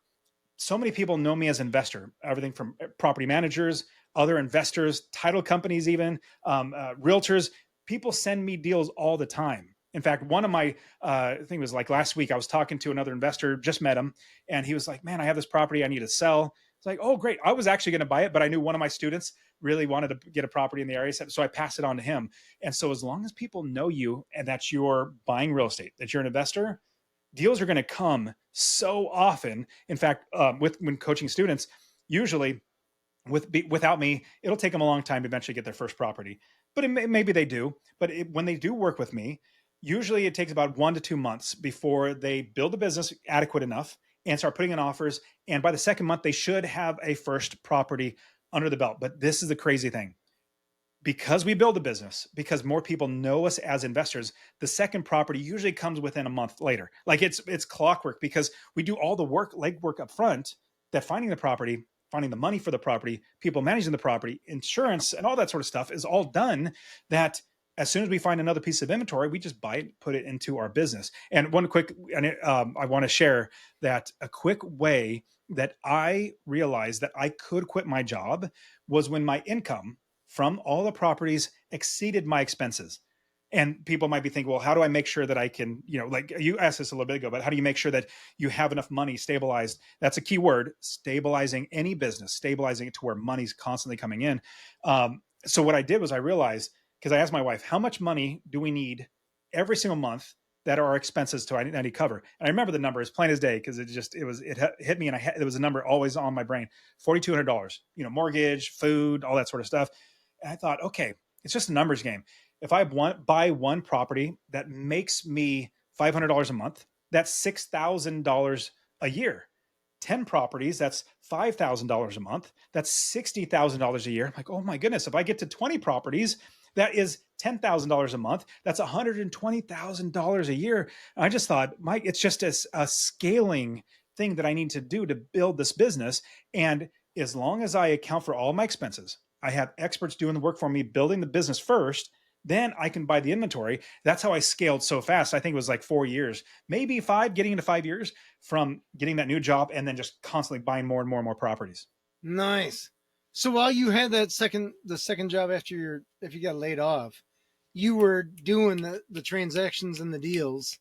So many people know me as an investor, everything from property managers, other investors, title companies, even realtors. People send me deals all the time. In fact, one of my, I think it was like last week, I was talking to another investor, just met him, and he was like, man, I have this property I need to sell. It's like, oh, great. I was actually going to buy it, but I knew one of my students really wanted to get a property in the area. So I passed it on to him. And so as long as people know you and that you're buying real estate, that you're an investor, deals are going to come so often. In fact, when coaching students, usually without me, it'll take them a long time to eventually get their first property. But maybe they do. But when they do work with me, usually it takes about 1 to 2 months before they build a business adequate enough and start putting in offers. And by the second month, they should have a first property under the belt. But this is the crazy thing, because we build a business, because more people know us as investors, the second property usually comes within a month later. Like it's clockwork, because we do all the legwork up front, that finding the property, finding the money for the property, people managing the property, insurance, and all that sort of stuff is all done. That as soon as we find another piece of inventory, we just buy it, put it into our business. And I want to share that a quick way that I realized that I could quit my job was when my income from all the properties exceeded my expenses. And people might be thinking, well, how do I make sure that I can, like you asked this a little bit ago, but how do you make sure that you have enough money stabilized? That's a key word, stabilizing any business, stabilizing it to where money's constantly coming in. So what I did was I realized, because I asked my wife, how much money do we need every single month that are our expenses I need to cover? And I remember the number as plain as day, because it hit me, and it was a number always on my brain: $4,200, mortgage, food, all that sort of stuff. And I thought, okay, it's just a numbers game. If I buy one property that makes me $500 a month, that's $6,000 a year. 10 properties, that's $5,000 a month. That's $60,000 a year. I'm like, oh my goodness, if I get to 20 properties, that is $10,000 a month. That's $120,000 a year. And I just thought, Mike, it's just a scaling thing that I need to do to build this business. And as long as I account for all my expenses, I have experts doing the work for me, building the business first, then I can buy the inventory. That's how I scaled so fast. I think it was like 4 years, maybe five, getting into 5 years from getting that new job and then just constantly buying more and more and more properties. Nice. So while you had the second job after you got laid off, you were doing the transactions and the deals,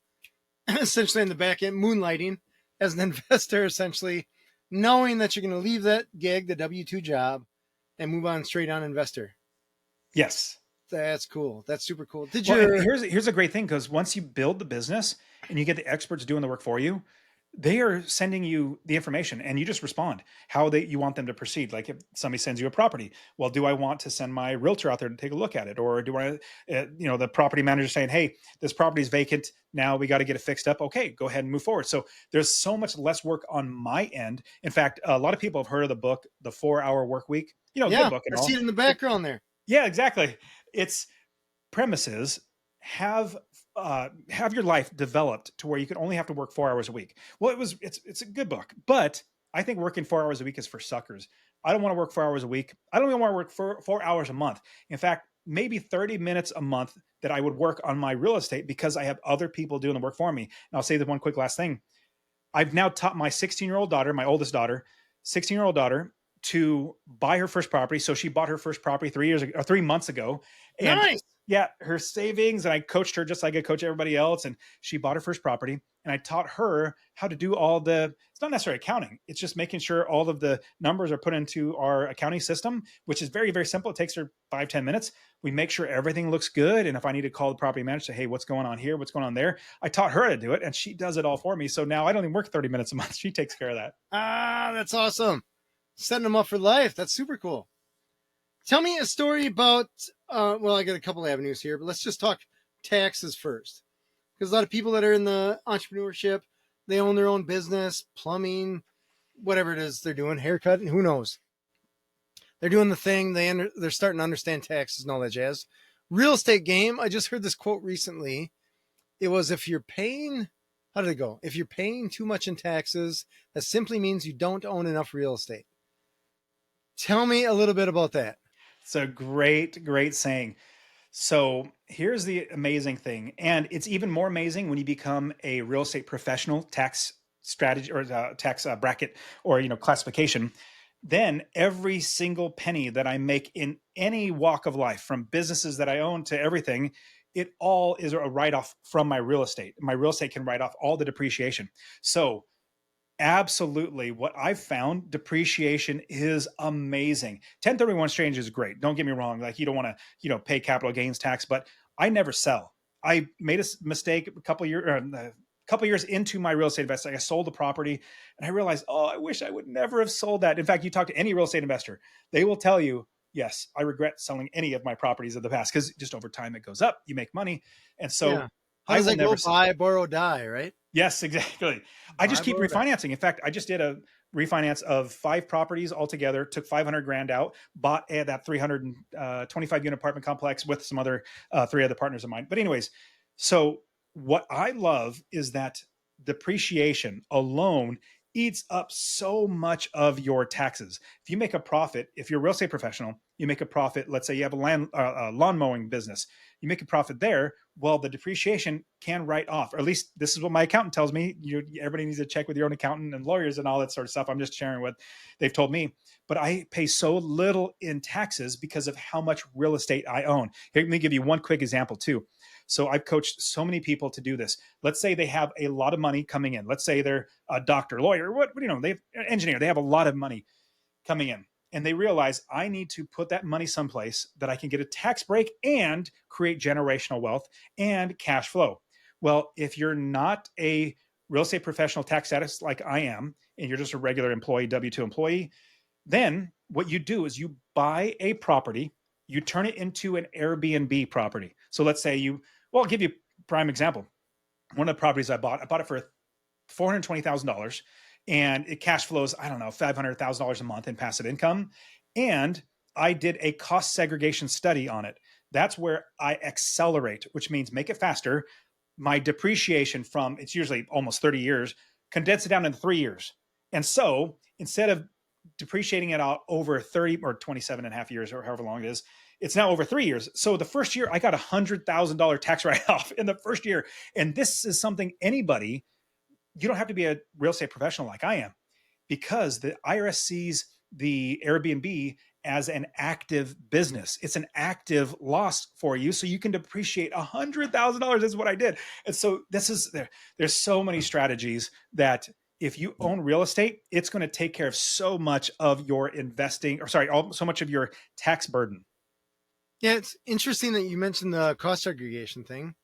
essentially in the back end, moonlighting as an investor, essentially, knowing that you're going to leave that gig, the W-2 job, and move on straight on investor. Yes. That's cool. That's super cool. Here's a great thing, because once you build the business and you get the experts doing the work for you, they are sending you the information and you just respond how you want them to proceed. Like if somebody sends you a property, well, do I want to send my realtor out there to take a look at it? Or do I, the property manager saying, hey, this property is vacant. Now we got to get it fixed up. Okay, go ahead and move forward. So there's so much less work on my end. In fact, a lot of people have heard of the book, The 4-Hour Work Week, good book and I all. see it in the background there. Yeah, exactly. Its premises have your life developed to where you can only have to work 4 hours a week. Well, it's a good book, but I think working 4 hours a week is for suckers. I don't want to work 4 hours a week. I don't even want to work for 4 hours a month. In fact, maybe 30 minutes a month that I would work on my real estate, because I have other people doing the work for me. And I'll say the one quick last thing. I've now taught my 16-year-old daughter, my oldest daughter, 16-year-old daughter, to buy her first property. So she bought her first property 3 months ago. And nice. Yeah, her savings, and I coached her just like I coach everybody else. And she bought her first property, and I taught her how to do it's not necessarily accounting. It's just making sure all of the numbers are put into our accounting system, which is very, very simple. It takes her 5-10 minutes. We make sure everything looks good. And if I need to call the property manager, say, hey, what's going on here? What's going on there? I taught her how to do it, and she does it all for me. So now I don't even work 30 minutes a month. She takes care of that. That's awesome. Setting them up for life. That's super cool. Tell me a story about, I got a couple avenues here, but let's just talk taxes first. Because a lot of people that are in the entrepreneurship, they own their own business, plumbing, whatever it is they're doing, haircut, and who knows. They're doing the thing. They're starting to understand taxes and all that jazz. Real estate game. I just heard this quote recently. It was, if you're paying, how did it go? If you're paying too much in taxes, that simply means you don't own enough real estate. Tell me a little bit about that. It's a great, great saying. So here's the amazing thing, and it's even more amazing when you become a real estate professional, tax strategy or tax bracket or classification. Then every single penny that I make in any walk of life, from businesses that I own to everything, it all is a write off from my real estate. My real estate can write off all the depreciation. So absolutely. What I've found, depreciation is amazing. 1031 exchange is great. Don't get me wrong. Like, you don't want to, pay capital gains tax, but I never sell. I made a mistake a couple years into my real estate investing. I sold the property and I realized, oh, I wish I would never have sold that. In fact, you talk to any real estate investor, they will tell you, yes, I regret selling any of my properties of the past, because just over time it goes up, you make money. And so Yeah. How I does will that go? never sell. Buy, borrow, die, right? Yes, exactly. I just Buy, keep borrow, die. refinancing. In fact, I just did a refinance of 5 properties altogether, took 500 grand out, bought that 325 unit apartment complex with some other 3 other partners of mine. But anyways, so what I love is that depreciation alone eats up so much of your taxes. If you make a profit, if you're a real estate professional, you make a profit. Let's say you have a lawn mowing business, you make a profit there. Well, the depreciation can write off, or at least this is what my accountant tells me. Everybody needs to check with your own accountant and lawyers and all that sort of stuff. I'm just sharing what they've told me. But I pay so little in taxes because of how much real estate I own. Here, let me give you one quick example too. So I've coached so many people to do this. Let's say they have a lot of money coming in. Let's say they're a doctor, lawyer, they have an engineer. They have a lot of money coming in, and they realize, I need to put that money someplace that I can get a tax break and create generational wealth and cash flow. Well, if you're not a real estate professional tax status like I am, and you're just a regular employee, W-2 employee, then what you do is you buy a property, you turn it into an Airbnb property. So let's say I'll give you a prime example. One of the properties I bought it for $420,000, and it cash flows, I don't know, $500,000 a month in passive income. And I did a cost segregation study on it. That's where I accelerate, which means make it faster. My depreciation from, it's usually almost 30 years, condense it down in 3 years. And so instead of depreciating it out over 30 or 27 and a half years, or however long it is, it's now over 3 years. So the first year I got $100,000 tax write-off in the first year. And this is something you don't have to be a real estate professional like I am, because the IRS sees the Airbnb as an active business. It's an active loss for you. So you can depreciate $100,000 is what I did. And so there's so many strategies that if you own real estate, it's going to take care of so much of your so much of your tax burden. Yeah, it's interesting that you mentioned the cost segregation thing.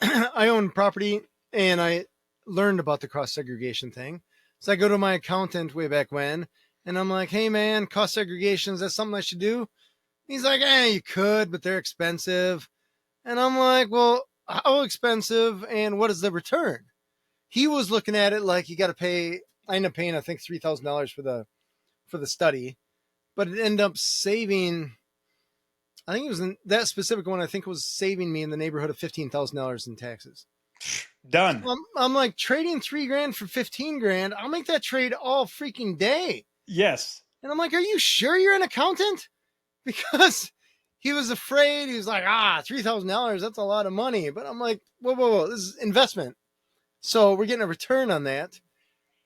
I own property and I learned about the cost segregation thing. So I go to my accountant way back when, and I'm like, hey man, cost segregation, is that something I should do? He's like, you could, but they're expensive. And I'm like, well, how expensive and what is the return? He was looking at it like you got to pay. I ended up paying, I think, $3,000 for the study, but it ended up saving. I think it was in that specific one. I think it was saving me in the neighborhood of $15,000 in taxes. Done. So I'm like, trading $3,000 for 15 grand. I'll make that trade all freaking day. Yes. And I'm like, are you sure you're an accountant? Because he was afraid. He was like, $3,000. That's a lot of money. But I'm like, whoa. This is investment. So we're getting a return on that.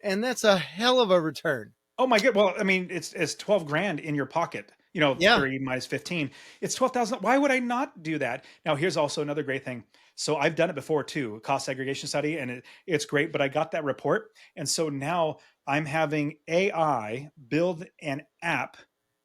And that's a hell of a return. Oh my God. Well, I mean, it's 12 grand in your pocket, Yeah. 30 minus 15, it's 12,000. Why would I not do that? Now, here's also another great thing. So I've done it before too, a cost segregation study, and it's great, but I got that report. And so now I'm having AI build an app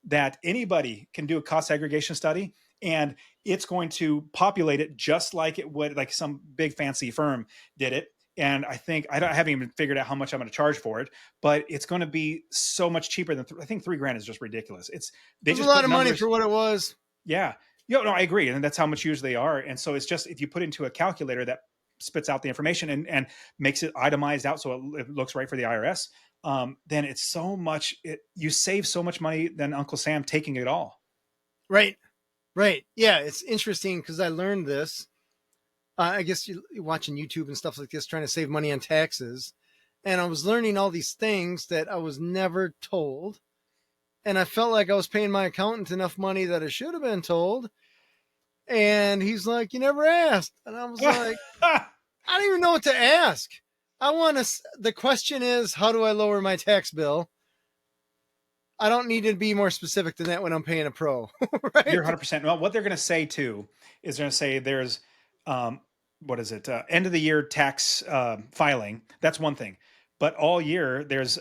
that anybody can do a cost segregation study, and it's going to populate it just like it would, like some big fancy firm did it. And I think I haven't even figured out how much I'm going to charge for it, but it's going to be so much cheaper than I think $3,000 is just ridiculous. They It's a just lot put of money numbers. for what it was. Yeah. No, I agree. And that's how much usually they are. And so it's just, if you put into a calculator that spits out the information and makes it itemized out so it looks right for the IRS, then it's so much. You save so much money than Uncle Sam taking it all. Right. Right. Yeah. It's interesting because I learned this. I guess you're watching YouTube and stuff like this, trying to save money on taxes. And I was learning all these things that I was never told. And I felt like I was paying my accountant enough money that I should have been told. And he's like, "You never asked." And I was like, I don't even know what to ask. The question is, how do I lower my tax bill? I don't need to be more specific than that when I'm paying a pro, You're right? 100%. Well, what they're going to say too is they're going to say there's, what is it? End of the year tax filing. That's one thing. But all year there's,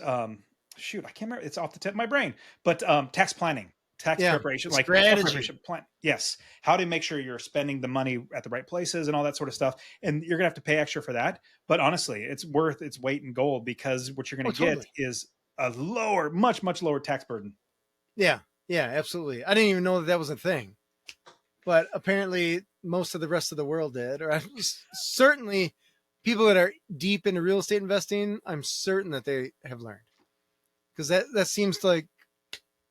shoot, I can't remember. It's off the tip of my brain. But tax planning, tax Yeah. preparation, like Strategy. preparation plan. Yes. How to make sure you're spending the money at the right places and all that sort of stuff. And you're going to have to pay extra for that. But honestly, it's worth its weight in gold because what you're Oh, going to get totally. is a lower, much, much lower tax burden. Yeah. Yeah, absolutely. I didn't even know that that was a thing. But apparently most of the rest of the world did, or certainly people that are deep into real estate investing, I'm certain that they have learned, because that seems like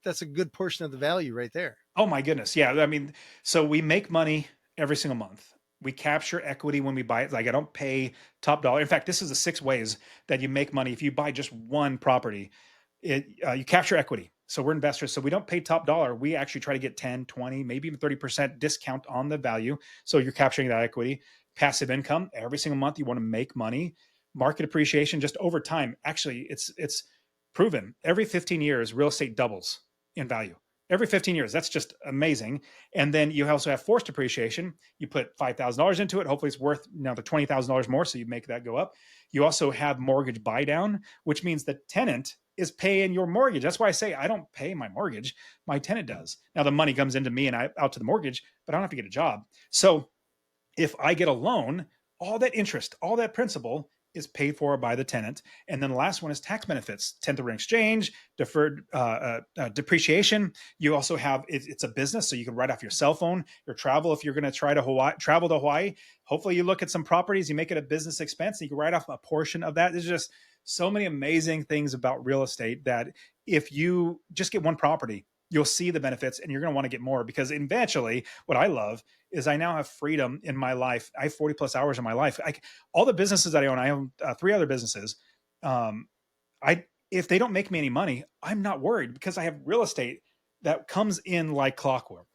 that's a good portion of the value right there. Oh my goodness. Yeah. I mean, so we make money every single month. We capture equity when we buy it. Like I don't pay top dollar. In fact, this is the 6 ways that you make money. If you buy just one property, you capture equity. So we're investors. So we don't pay top dollar. We actually try to get 10, 20, maybe even 30% discount on the value. So you're capturing that equity. Passive income every single month. You want to make money. Market appreciation just over time. Actually, it's proven every 15 years, real estate doubles in value every 15 years. That's just amazing. And then you also have forced appreciation. You put $5,000 into it. Hopefully it's worth now the $20,000 more. So you make that go up. You also have mortgage buy down, which means the tenant is paying your mortgage. That's why I say I don't pay my mortgage. My tenant does. Now the money comes into me and I out to the mortgage, but I don't have to get a job. So if I get a loan, all that interest, all that principal is paid for by the tenant. And then the last one is tax benefits, 1031 exchange, deferred depreciation. You also have, it's a business, so you can write off your cell phone, your travel. If you're going to try to travel to Hawaii, hopefully you look at some properties, you make it a business expense, and you can write off a portion of that. There's just so many amazing things about real estate that if you just get one property, you'll see the benefits and you're going to want to get more, because eventually what I love is I now have freedom in my life. I have 40 plus hours in my life. All the businesses that I own 3 other businesses. Um, if they don't make me any money, I'm not worried because I have real estate that comes in like clockwork.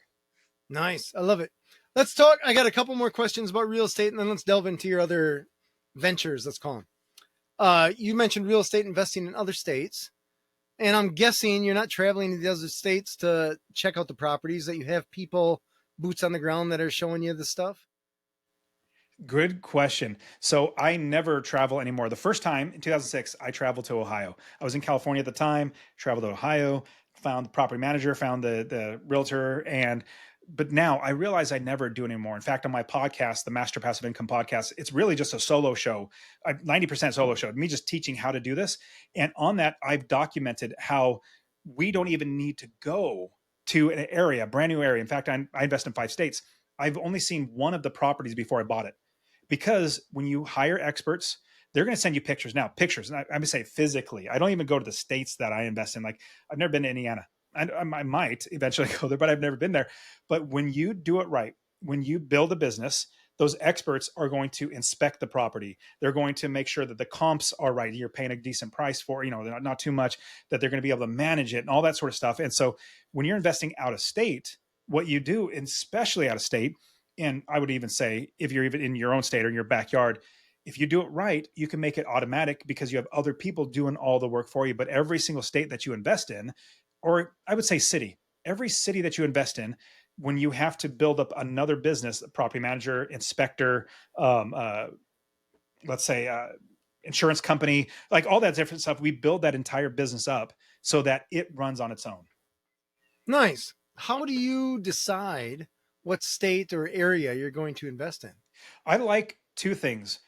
Nice. I love it. Let's talk. I got a couple more questions about real estate, and then let's delve into your other ventures, let's call them. You mentioned real estate investing in other states, and I'm guessing you're not traveling to the other states to check out the properties, that you have people, boots on the ground, that are showing you the stuff. Good question. So I never travel anymore. The first time in 2006, I traveled to Ohio. I was in California at the time, traveled to Ohio, found the property manager, found the realtor, but now I realize I never do anymore. In fact, on my podcast, the Master Passive Income podcast, it's really just a solo show, 90% solo show, me just teaching how to do this. And on that, I've documented how we don't even need to go to an area, a brand new area. In fact, I invest in 5 states. I've only seen one of the properties before I bought it, because when you hire experts, they're going to send you pictures. Now, pictures, and I'm going to say physically. I don't even go to the states that I invest in. Like I've never been to Indiana. I might eventually go there, but I've never been there. But when you do it right, when you build a business, those experts are going to inspect the property. They're going to make sure that the comps are right. You're paying a decent price for, not too much, that they're going to be able to manage it and all that sort of stuff. And so when you're investing out of state, what you do, especially out of state, and I would even say if you're even in your own state or in your backyard, if you do it right, you can make it automatic because you have other people doing all the work for you. But every single state that you invest in, or I would say city, every city that you invest in, when you have to build up another business, a property manager, inspector, um, uh, let's say insurance company, like all that different stuff, we build that entire business up so that it runs on its own. Nice. How do you decide what state or area you're going to invest in? I like 2 things: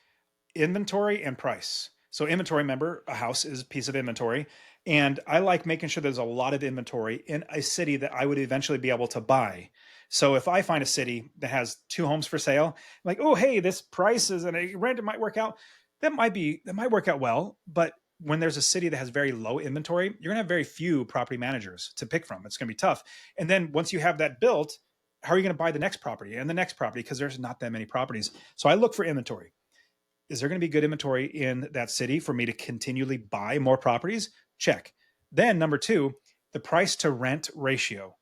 inventory and price. So inventory, remember, a house is a piece of inventory. And I like making sure there's a lot of inventory in a city that I would eventually be able to buy. So if I find a city that has two homes for sale, I'm like, oh, hey, this price is and a rent, it might work out. That might work out well. But when there's a city that has very low inventory, you're gonna have very few property managers to pick from. It's gonna be tough. And then once you have that built, how are you gonna buy the next property and the next property? Because there's not that many properties. So I look for inventory. Is there going to be good inventory in that city for me to continually buy more properties? Check. Then, number two, the price to rent ratio.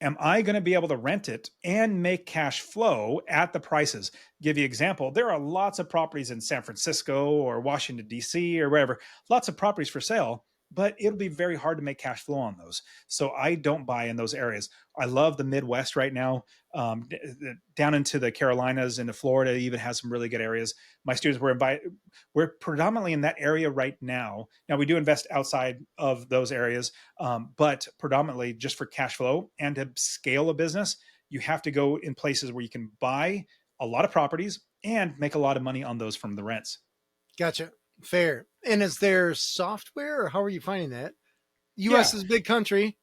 Am I going to be able to rent it and make cash flow at the prices? Give you an example. There are lots of properties in San Francisco or Washington, D.C. or wherever, lots of properties for sale, but it'll be very hard to make cash flow on those. So I don't buy in those areas. I love the Midwest right now. Down into the Carolinas, into Florida, even has some really good areas. My students we're predominantly in that area right now. Now we do invest outside of those areas, but predominantly just for cash flow and to scale a business, you have to go in places where you can buy a lot of properties and make a lot of money on those from the rents. Gotcha. Fair. And is there software or how are you finding that? Yeah. US is a big country.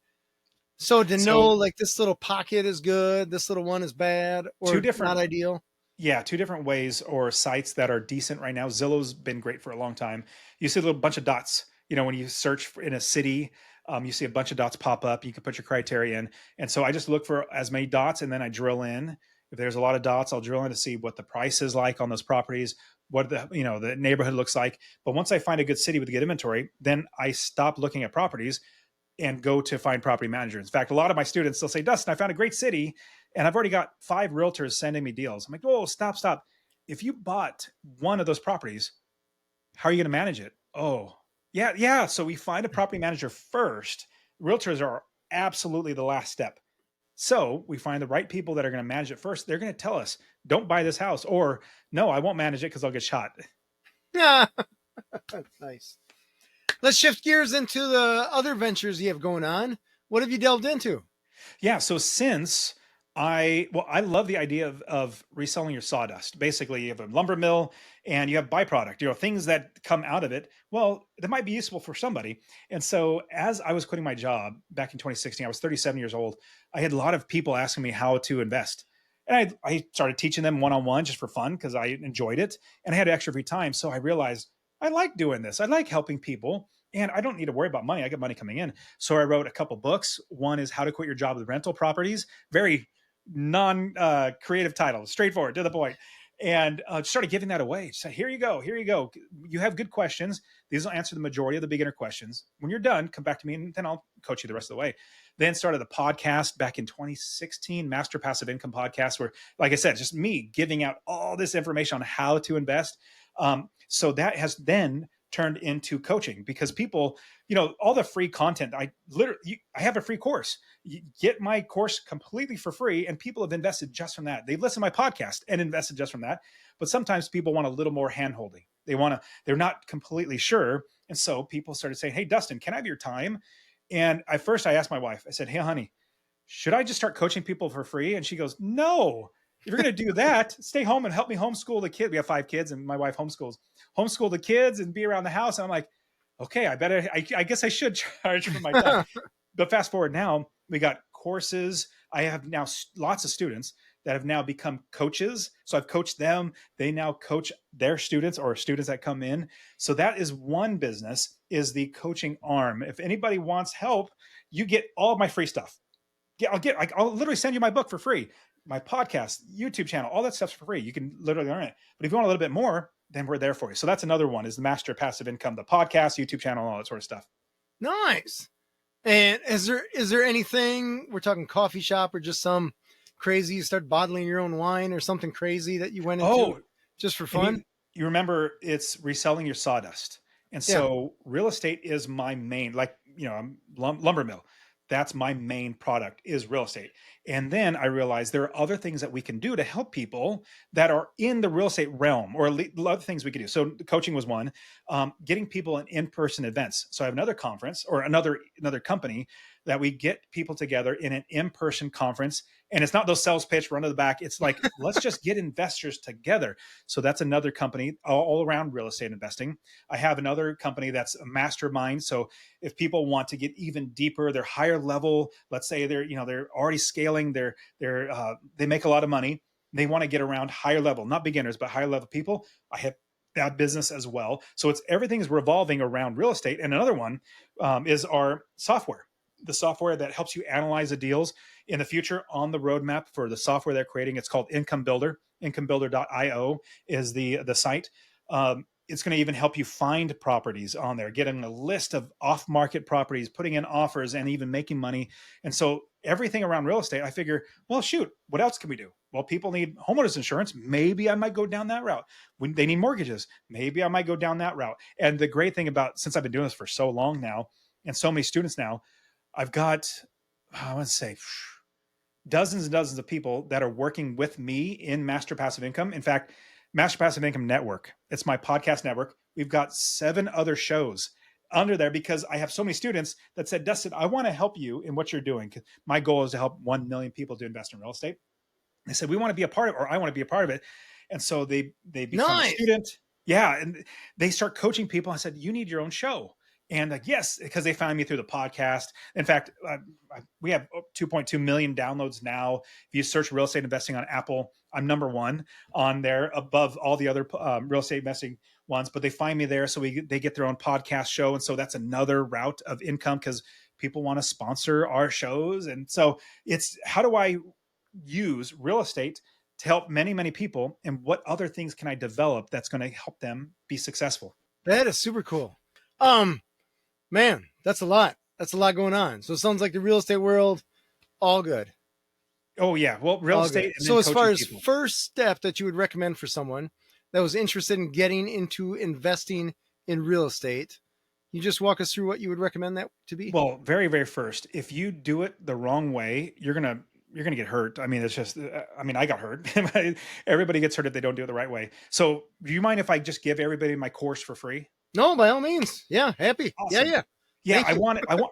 So to know So like this little pocket is good, this little one is bad two or different not ideal. Yeah, two different ways or sites that are decent right now. Zillow's been great for a long time. You see a little bunch of dots. When you search in a city, you see a bunch of dots pop up. You can put your criteria in, and so I just look for as many dots, and then I drill in. If there's a lot of dots, I'll drill in to see what the price is like on those properties, what the neighborhood looks like. But once I find a good city with good inventory, then I stop looking at properties and go to find property managers. In fact, a lot of my students still say, Dustin, I found a great city and I've already got 5 realtors sending me deals. I'm like, oh, stop. If you bought one of those properties, how are you going to manage it? Oh, yeah. So we find a property manager first. Realtors are absolutely the last step. So we find the right people that are going to manage it first. They're going to tell us, don't buy this house, or no, I won't manage it because I'll get shot. Yeah. Nice. Let's shift gears into the other ventures you have going on. What have you delved into? Yeah. So since I love the idea of reselling your sawdust. Basically, you have a lumber mill and you have byproduct, things that come out of it. Well, that might be useful for somebody. And so as I was quitting my job back in 2016, I was 37 years old. I had a lot of people asking me how to invest. And I started teaching them one-on-one just for fun because I enjoyed it and I had extra free time. So I realized I like doing this. I like helping people. And I don't need to worry about money. I get money coming in. So I wrote a couple books. One is How to Quit Your Job with Rental Properties. Very non creative title, straightforward to the point. And started giving that away. So here you go. You have good questions. These will answer the majority of the beginner questions. When you're done, come back to me and then I'll coach you the rest of the way. Then started the podcast back in 2016, Master Passive Income Podcast, where, like I said, just me giving out all this information on how to invest. So that has then turned into coaching because people, all the free content, I have a free course. You get my course completely for free and people have invested just from that. They've listened to my podcast and invested just from that. But sometimes people want a little more hand-holding. They're not completely sure. And so people started saying, hey, Dustin, can I have your time? And I asked my wife, I said, hey, honey, should I just start coaching people for free? And she goes, no. If you're going to do that, stay home and help me homeschool the kid. We have 5 kids and my wife homeschool the kids and be around the house. And I'm like, okay, I guess I should charge for my time. But fast forward now, we got courses. I have now lots of students that have now become coaches. So I've coached them. They now coach their students or students that come in. So that is one business, is the coaching arm. If anybody wants help, you get all of my free stuff. Yeah, I'll literally send you my book for free. My podcast, YouTube channel, all that stuff's for free. You can literally learn it. But if you want a little bit more, then we're there for you. So that's another one, is the Master Passive Income, the podcast, YouTube channel, all that sort of stuff. Nice. And is there anything, we're talking coffee shop or just some crazy, you start bottling your own wine or something crazy that you went into just for fun? You remember, it's reselling your sawdust. And so real estate is my main, I'm lumber mill. That's my main product, is real estate. And then I realized there are other things that we can do to help people that are in the real estate realm, or other things we could do. So coaching was one, getting people in-person events. So I have another conference, or another company that we get people together in an in-person conference. And it's not those sales pitch run to the back. It's like, let's just get investors together. So that's another company all around real estate investing. I have another company that's a mastermind. So if people want to get even deeper, they're higher level, let's say they're already scaling, they make a lot of money. They want to get around higher level, not beginners, but higher level people. I have that business as well. So it's everything's revolving around real estate. And another one is our software, the software that helps you analyze the deals in the future. On the roadmap for the software they're creating, it's called Income Builder. IncomeBuilder.io is the site. It's going to even help you find properties on there, getting a list of off-market properties, putting in offers, and even making money. And so everything around real estate, I figure, well, shoot, what else can we do? Well, people need homeowners insurance. Maybe I might go down that route. When they need mortgages, maybe I might go down that route. And the great thing about, since I've been doing this for so long now, and so many students now, I've got, I want to say, dozens and dozens of people that are working with me in Master Passive Income. In fact, Master Passive Income Network, it's my podcast network. We've got 7 other shows under there because I have so many students that said, Dustin, I want to help you in what you're doing. My goal is to help 1 million people to invest in real estate. They said, we want to be a part of it, or I want to be a part of it. And so they become a Nice. student. Yeah. And they start coaching people. I said, you need your own show. And like, yes, because they found me through the podcast. In fact, we have 2.2 million downloads now. If you search real estate investing on Apple, I'm number 1 on there above all the other real estate investing ones. But they find me there, so they get their own podcast show, and so that's another route of income because people want to sponsor our shows. And so it's, how do I use real estate to help many, many people, and what other things can I develop that's going to help them be successful? That is super cool. Man, that's a lot. That's a lot going on. So it sounds like the real estate world, all good. Oh yeah. Well, real All estate. good. And So then as far coaching as people. first step that you would recommend for someone that was interested in getting into investing in real estate, you just walk us through what you would recommend that to be? Well, very, very first, if you do it the wrong way, you're gonna get hurt. I mean, it's just, I mean, I got hurt. Everybody gets hurt if they don't do it the right way. So, do you mind if I just give everybody my course for free? No, by all means. Yeah, happy. Yeah, Awesome. yeah. Yeah, Thank you.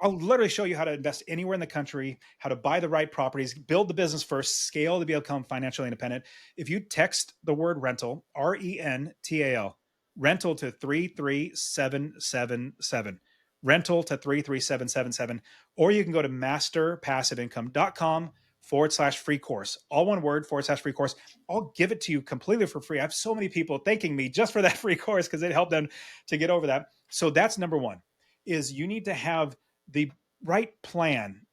I'll literally show you how to invest anywhere in the country, how to buy the right properties, build the business first, scale to become financially independent. If you text the word rental, RENTAL, rental to 33777, rental to 33777, or you can go to masterpassiveincome.com/free course. All one word, /free course. I'll give it to you completely for free. I have so many people thanking me just for that free course because it helped them to get over that. So that's number 1. Is you need to have the right plan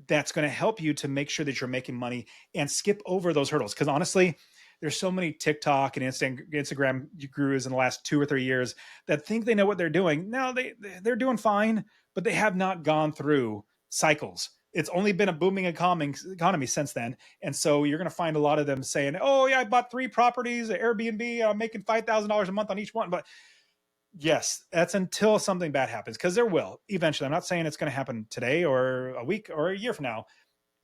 that's going to help you to make sure that you're making money and skip over those hurdles. Because honestly, there's so many TikTok and Instagram gurus in the last 2 or 3 years that think they know what they're doing. No, they're doing fine, but they have not gone through cycles. It's only been a booming economy since then. And so you're going to find a lot of them saying, oh, yeah, I bought 3 properties at Airbnb. I'm making $5,000 a month on each one. But yes, that's until something bad happens, because there will eventually. I'm not saying it's going to happen today or a week or a year from now.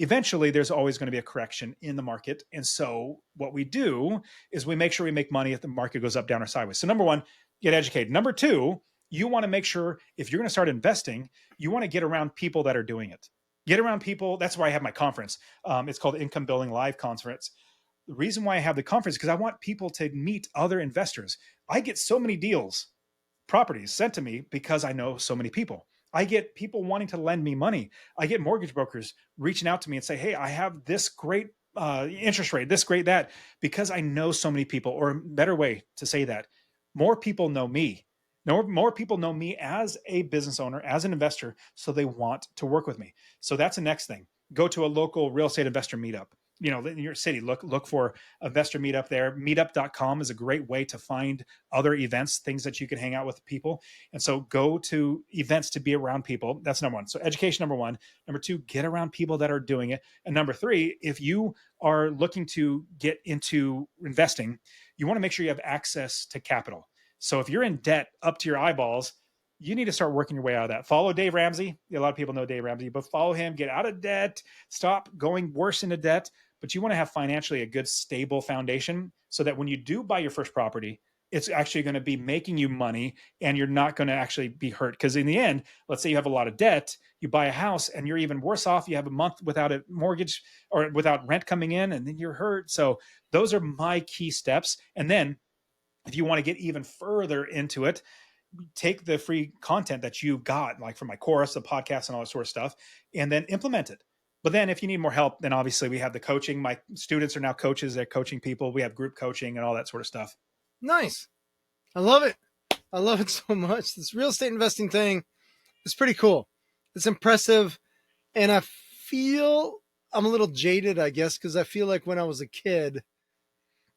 Eventually, there's always going to be a correction in the market. And so what we do is we make sure we make money if the market goes up, down, or sideways. So number 1, get educated. Number 2, you want to make sure if you're going to start investing, you want to get around people that are doing it. Get around people. That's why I have my conference. It's called Income Building Live Conference. The reason why I have the conference is because I want people to meet other investors. I get so many deals, properties sent to me because I know so many people. I get people wanting to lend me money. I get mortgage brokers reaching out to me and say, hey, I have this great interest rate, this great that, because I know so many people. Or a better way to say that, more people know me. More people know me as a business owner, as an investor, so they want to work with me. So that's the next thing. Go to a local real estate investor meetup. In your city, look for investor meetup there. Meetup.com is a great way to find other events, things that you can hang out with people. And so go to events to be around people. That's number 1. So education, number 1. Number 2, get around people that are doing it. And number 3, if you are looking to get into investing, you want to make sure you have access to capital. So if you're in debt up to your eyeballs, you need to start working your way out of that. Follow Dave Ramsey. A lot of people know Dave Ramsey, but follow him, get out of debt, stop going worse into debt. But you want to have financially a good, stable foundation so that when you do buy your first property, it's actually going to be making you money, and you're not going to actually be hurt. Because in the end, let's say you have a lot of debt, you buy a house and you're even worse off. You have a month without a mortgage or without rent coming in, and then you're hurt. So those are my key steps. And then if you want to get even further into it, take the free content that you got, like from my course, the podcast, and all that sort of stuff, and then implement it. But then if you need more help, then obviously we have the coaching. My students are now coaches. They're coaching people. We have group coaching and all that sort of stuff. Nice. I love it. I love it so much. This real estate investing thing is pretty cool. It's impressive. And I feel I'm a little jaded, I guess, because I feel like when I was a kid,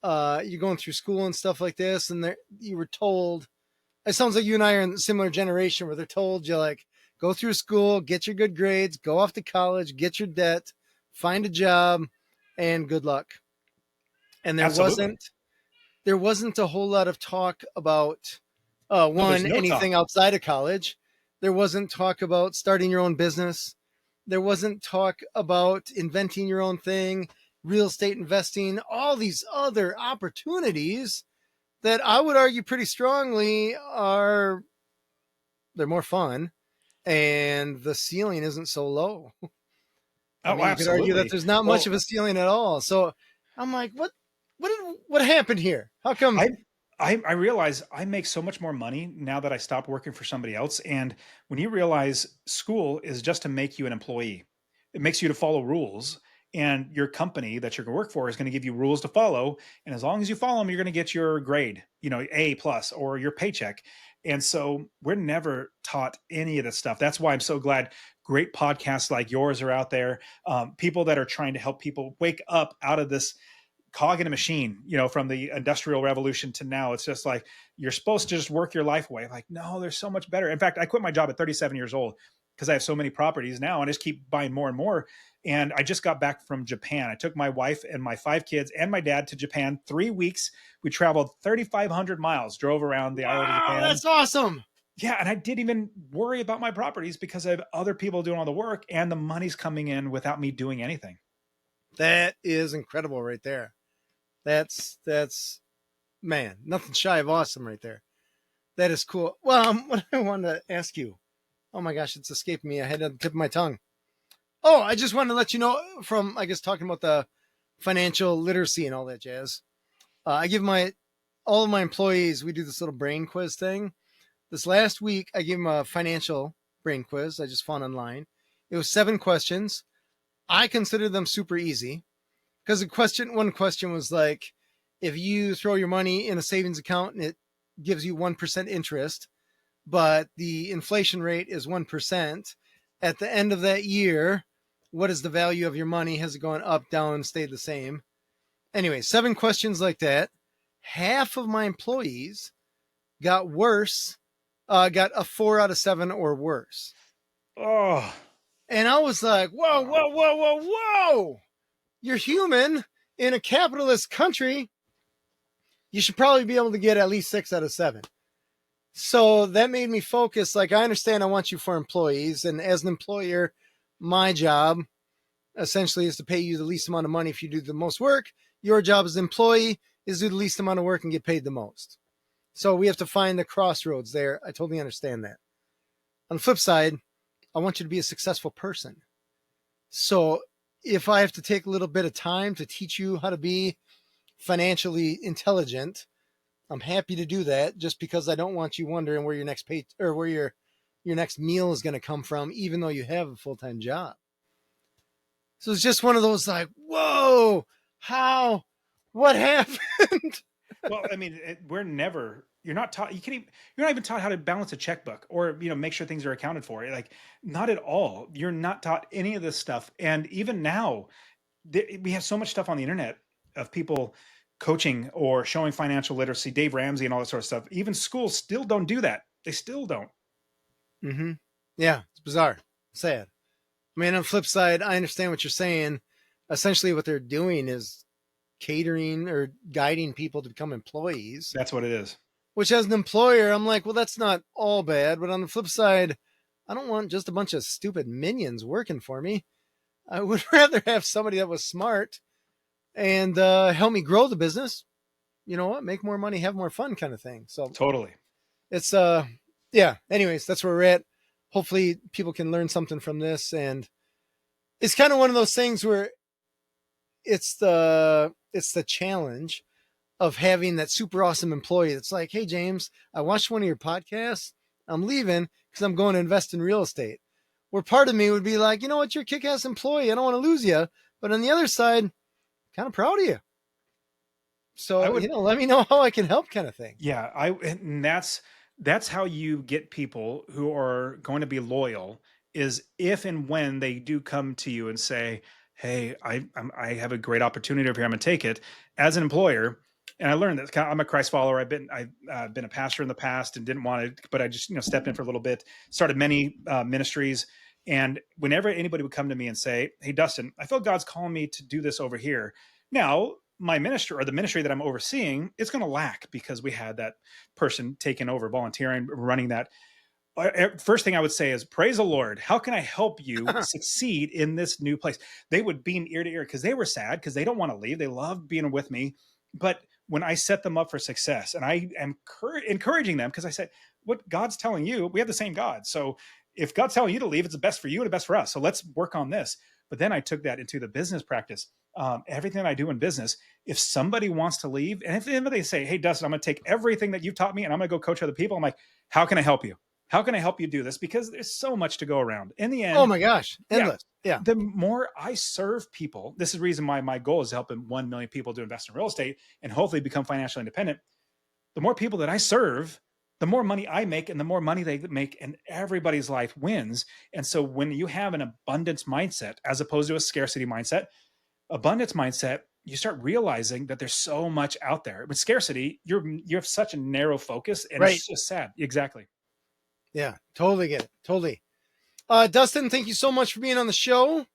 you're going through school and stuff like this, and you were told, it sounds like you and I are in a similar generation where they're told you like, go through school, get your good grades, go off to college, get your debt, find a job, and good luck. And Absolutely. there wasn't a whole lot of talk about No, there's no anything talk. outside of college. There wasn't talk about starting your own business. There wasn't talk about inventing your own thing, real estate investing, all these other opportunities that I would argue pretty strongly they're more fun and the ceiling isn't so low. I Oh, mean, you could argue that absolutely. there's not much Well, of a ceiling at all. So I'm like, what happened here? How come? I I realize I make so much more money now that I stopped working for somebody else. And when you realize school is just to make you an employee, it makes you to follow rules. And your company that you're going to work for is going to give you rules to follow. And as long as you follow them, you're going to get your grade, A plus or your paycheck. And so we're never taught any of this stuff. That's why I'm so glad great podcasts like yours are out there. People that are trying to help people wake up out of this cog in a machine, from the industrial revolution to now. It's just like you're supposed to just work your life away. Like, no, there's so much better. In fact, I quit my job at 37 years old because I have so many properties now and I just keep buying more and more. And I just got back from Japan. I took my wife and my 5 kids and my dad to Japan 3 weeks. We traveled 3,500 miles, drove around the island of Wow, Japan. that's awesome. Yeah. And I didn't even worry about my properties because I have other people doing all the work and the money's coming in without me doing anything. That is incredible right there. That's man, nothing shy of awesome right there. That is cool. Well, what I wanted to ask you. Oh my gosh, it's escaped me. I had it on the tip of my tongue. Oh, I just wanted to let you know from, I guess, talking about the financial literacy and all that jazz. I give all of my employees, we do this little brain quiz thing. This last week, I gave them a financial brain quiz I just found online. It was 7 questions. I consider them super easy because one question was like, if you throw your money in a savings account and it gives you 1% interest, but the inflation rate is 1%, at the end of that year, what is the value of your money? Has it gone up, down, stayed the same? Anyway, 7 questions like that. Half of my employees got worse, got a 4 out of 7 or worse. Oh, And I was like, whoa, whoa, whoa, whoa, whoa. You're human in a capitalist country. You should probably be able to get at least 6 out of 7. So that made me focus. Like, I understand I want you for employees. And as an employer, my job essentially is to pay you the least amount of money if you do the most work. Your job as an employee is to do the least amount of work and get paid the most. So we have to find the crossroads there. I totally understand that. On the flip side, I want you to be a successful person. So if I have to take a little bit of time to teach you how to be financially intelligent, I'm happy to do that, just because I don't want you wondering where your next pay or where your next meal is going to come from, even though you have a full-time job. So it's just one of those like, whoa, what happened? well, I mean, you're not taught, you're not even taught how to balance a checkbook or, make sure things are accounted for. Like, not at all. You're not taught any of this stuff. And even now, we have so much stuff on the internet of people coaching or showing financial literacy, Dave Ramsey and all that sort of stuff. Even schools still don't do that. They still don't. Mm-hmm. Yeah, it's bizarre, sad. I mean, on the flip side, I understand what you're saying. Essentially, what they're doing is catering or guiding people to become employees, That's what it is. which as an employer, I'm like, well, that's not all bad. But on the flip side, I don't want just a bunch of stupid minions working for me. I would rather have somebody that was smart and help me grow the business. you know what, make more money, have more fun kind of thing. So Totally. it's yeah. Anyways, that's where we're at. Hopefully people can learn something from this. And it's kind of one of those things where it's the challenge of having that super awesome employee that's like, hey James, I watched one of your podcasts. I'm leaving because I'm going to invest in real estate. Where part of me would be like, you know what, you're a kick-ass employee. I don't want to lose you. But on the other side, kind of proud of you. I So, would, let me know how I can help kind of thing. yeah, and that's how you get people who are going to be loyal, is if and when they do come to you and say, "Hey, I have a great opportunity over here. I'm going to take it." As an employer, and I learned that I'm a Christ follower. I've been a pastor in the past and didn't want to, but I just stepped in for a little bit. Started many ministries, and whenever anybody would come to me and say, "Hey, Dustin, I feel God's calling me to do this over here," now my ministry, or the ministry that I'm overseeing, it's going to lack because we had that person taking over, volunteering, running that. First thing I would say is, praise the Lord. How can I help you succeed in this new place? They would beam ear to ear because they were sad because they don't want to leave. They love being with me. But when I set them up for success, and I am encouraging them, because I said, what God's telling you, we have the same God. So if God's telling you to leave, it's the best for you and the best for us. So let's work on this. But then I took that into the business practice. Everything I do in business, if somebody wants to leave, and if they say, hey, Dustin, I'm going to take everything that you've taught me and I'm going to go coach other people, I'm like, how can I help you? How can I help you do this? Because there's so much to go around. In the end, Oh my gosh, endless. Yeah. the more I serve people, this is the reason why my goal is helping 1 million people to invest in real estate and hopefully become financially independent. The more people that I serve, the more money I make and the more money they make, and everybody's life wins. And so when you have an abundance mindset, as opposed to a scarcity mindset, abundance mindset, you start realizing that there's so much out there. With scarcity, you have such a narrow focus, and Right. it's just sad. Exactly. Yeah, totally get it. Totally. Dustin, thank you so much for being on the show.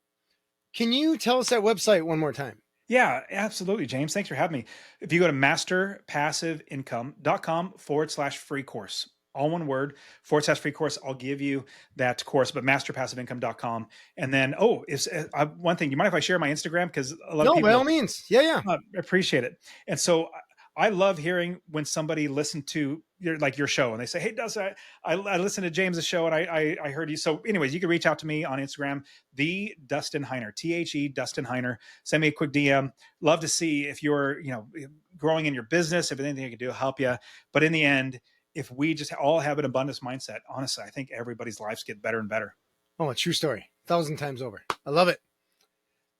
Can you tell us that website one more time? Yeah, absolutely, James. Thanks for having me. If you go to masterpassiveincome.com/free course, all one word, /free course, I'll give you that course, but masterpassiveincome.com. And then, one thing, you mind if I share my Instagram? Because a lot of No, people, by all means. Yeah. appreciate it. And so I love hearing when somebody listened to your show and they say, hey, Dustin, I listened to James's show and I heard you. So anyways, you can reach out to me on Instagram, the Dustin Heiner, THE Dustin Heiner. Send me a quick DM. Love to see if you're, growing in your business, if anything I can do to help you. But in the end, if we just all have an abundance mindset, honestly, I think everybody's lives get better and better. Oh, a true story. 1,000 times over. I love it.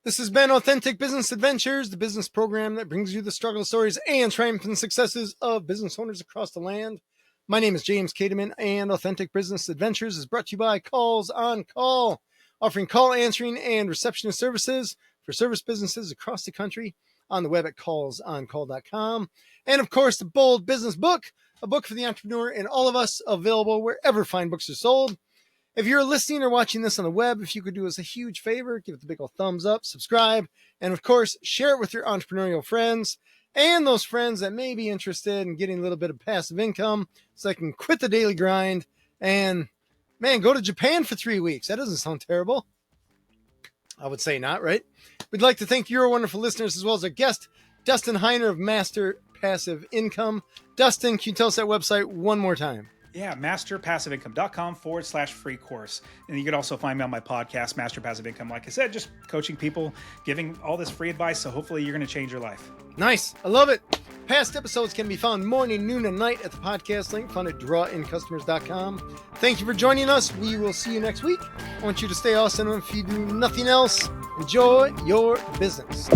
This has been Authentic Business Adventures, the business program that brings you the struggle stories and triumphant successes of business owners across the land. My name is James Kademan, and Authentic Business Adventures is brought to you by Calls on Call, offering call answering and receptionist services for service businesses across the country, on the web at callsoncall.com. And of course, the Bold Business Book, a book for the entrepreneur and all of us, available wherever fine books are sold. If you're listening or watching this on the web, if you could do us a huge favor, give it the big old thumbs up, subscribe, and of course, share it with your entrepreneurial friends and those friends that may be interested in getting a little bit of passive income so they can quit the daily grind and, man, go to Japan for 3 weeks. That doesn't sound terrible. I would say not, right? We'd like to thank your wonderful listeners as well as our guest, Dustin Heiner of Master Passive Income. Dustin, can you tell us that website one more time? Yeah, masterpassiveincome.com/free course. And you can also find me on my podcast, Master Passive Income. Like I said, just coaching people, giving all this free advice. So hopefully you're going to change your life. Nice. I love it. Past episodes can be found morning, noon, and night at the podcast link found at drawincustomers.com. Thank you for joining us. We will see you next week. I want you to stay awesome. If you do nothing else, enjoy your business.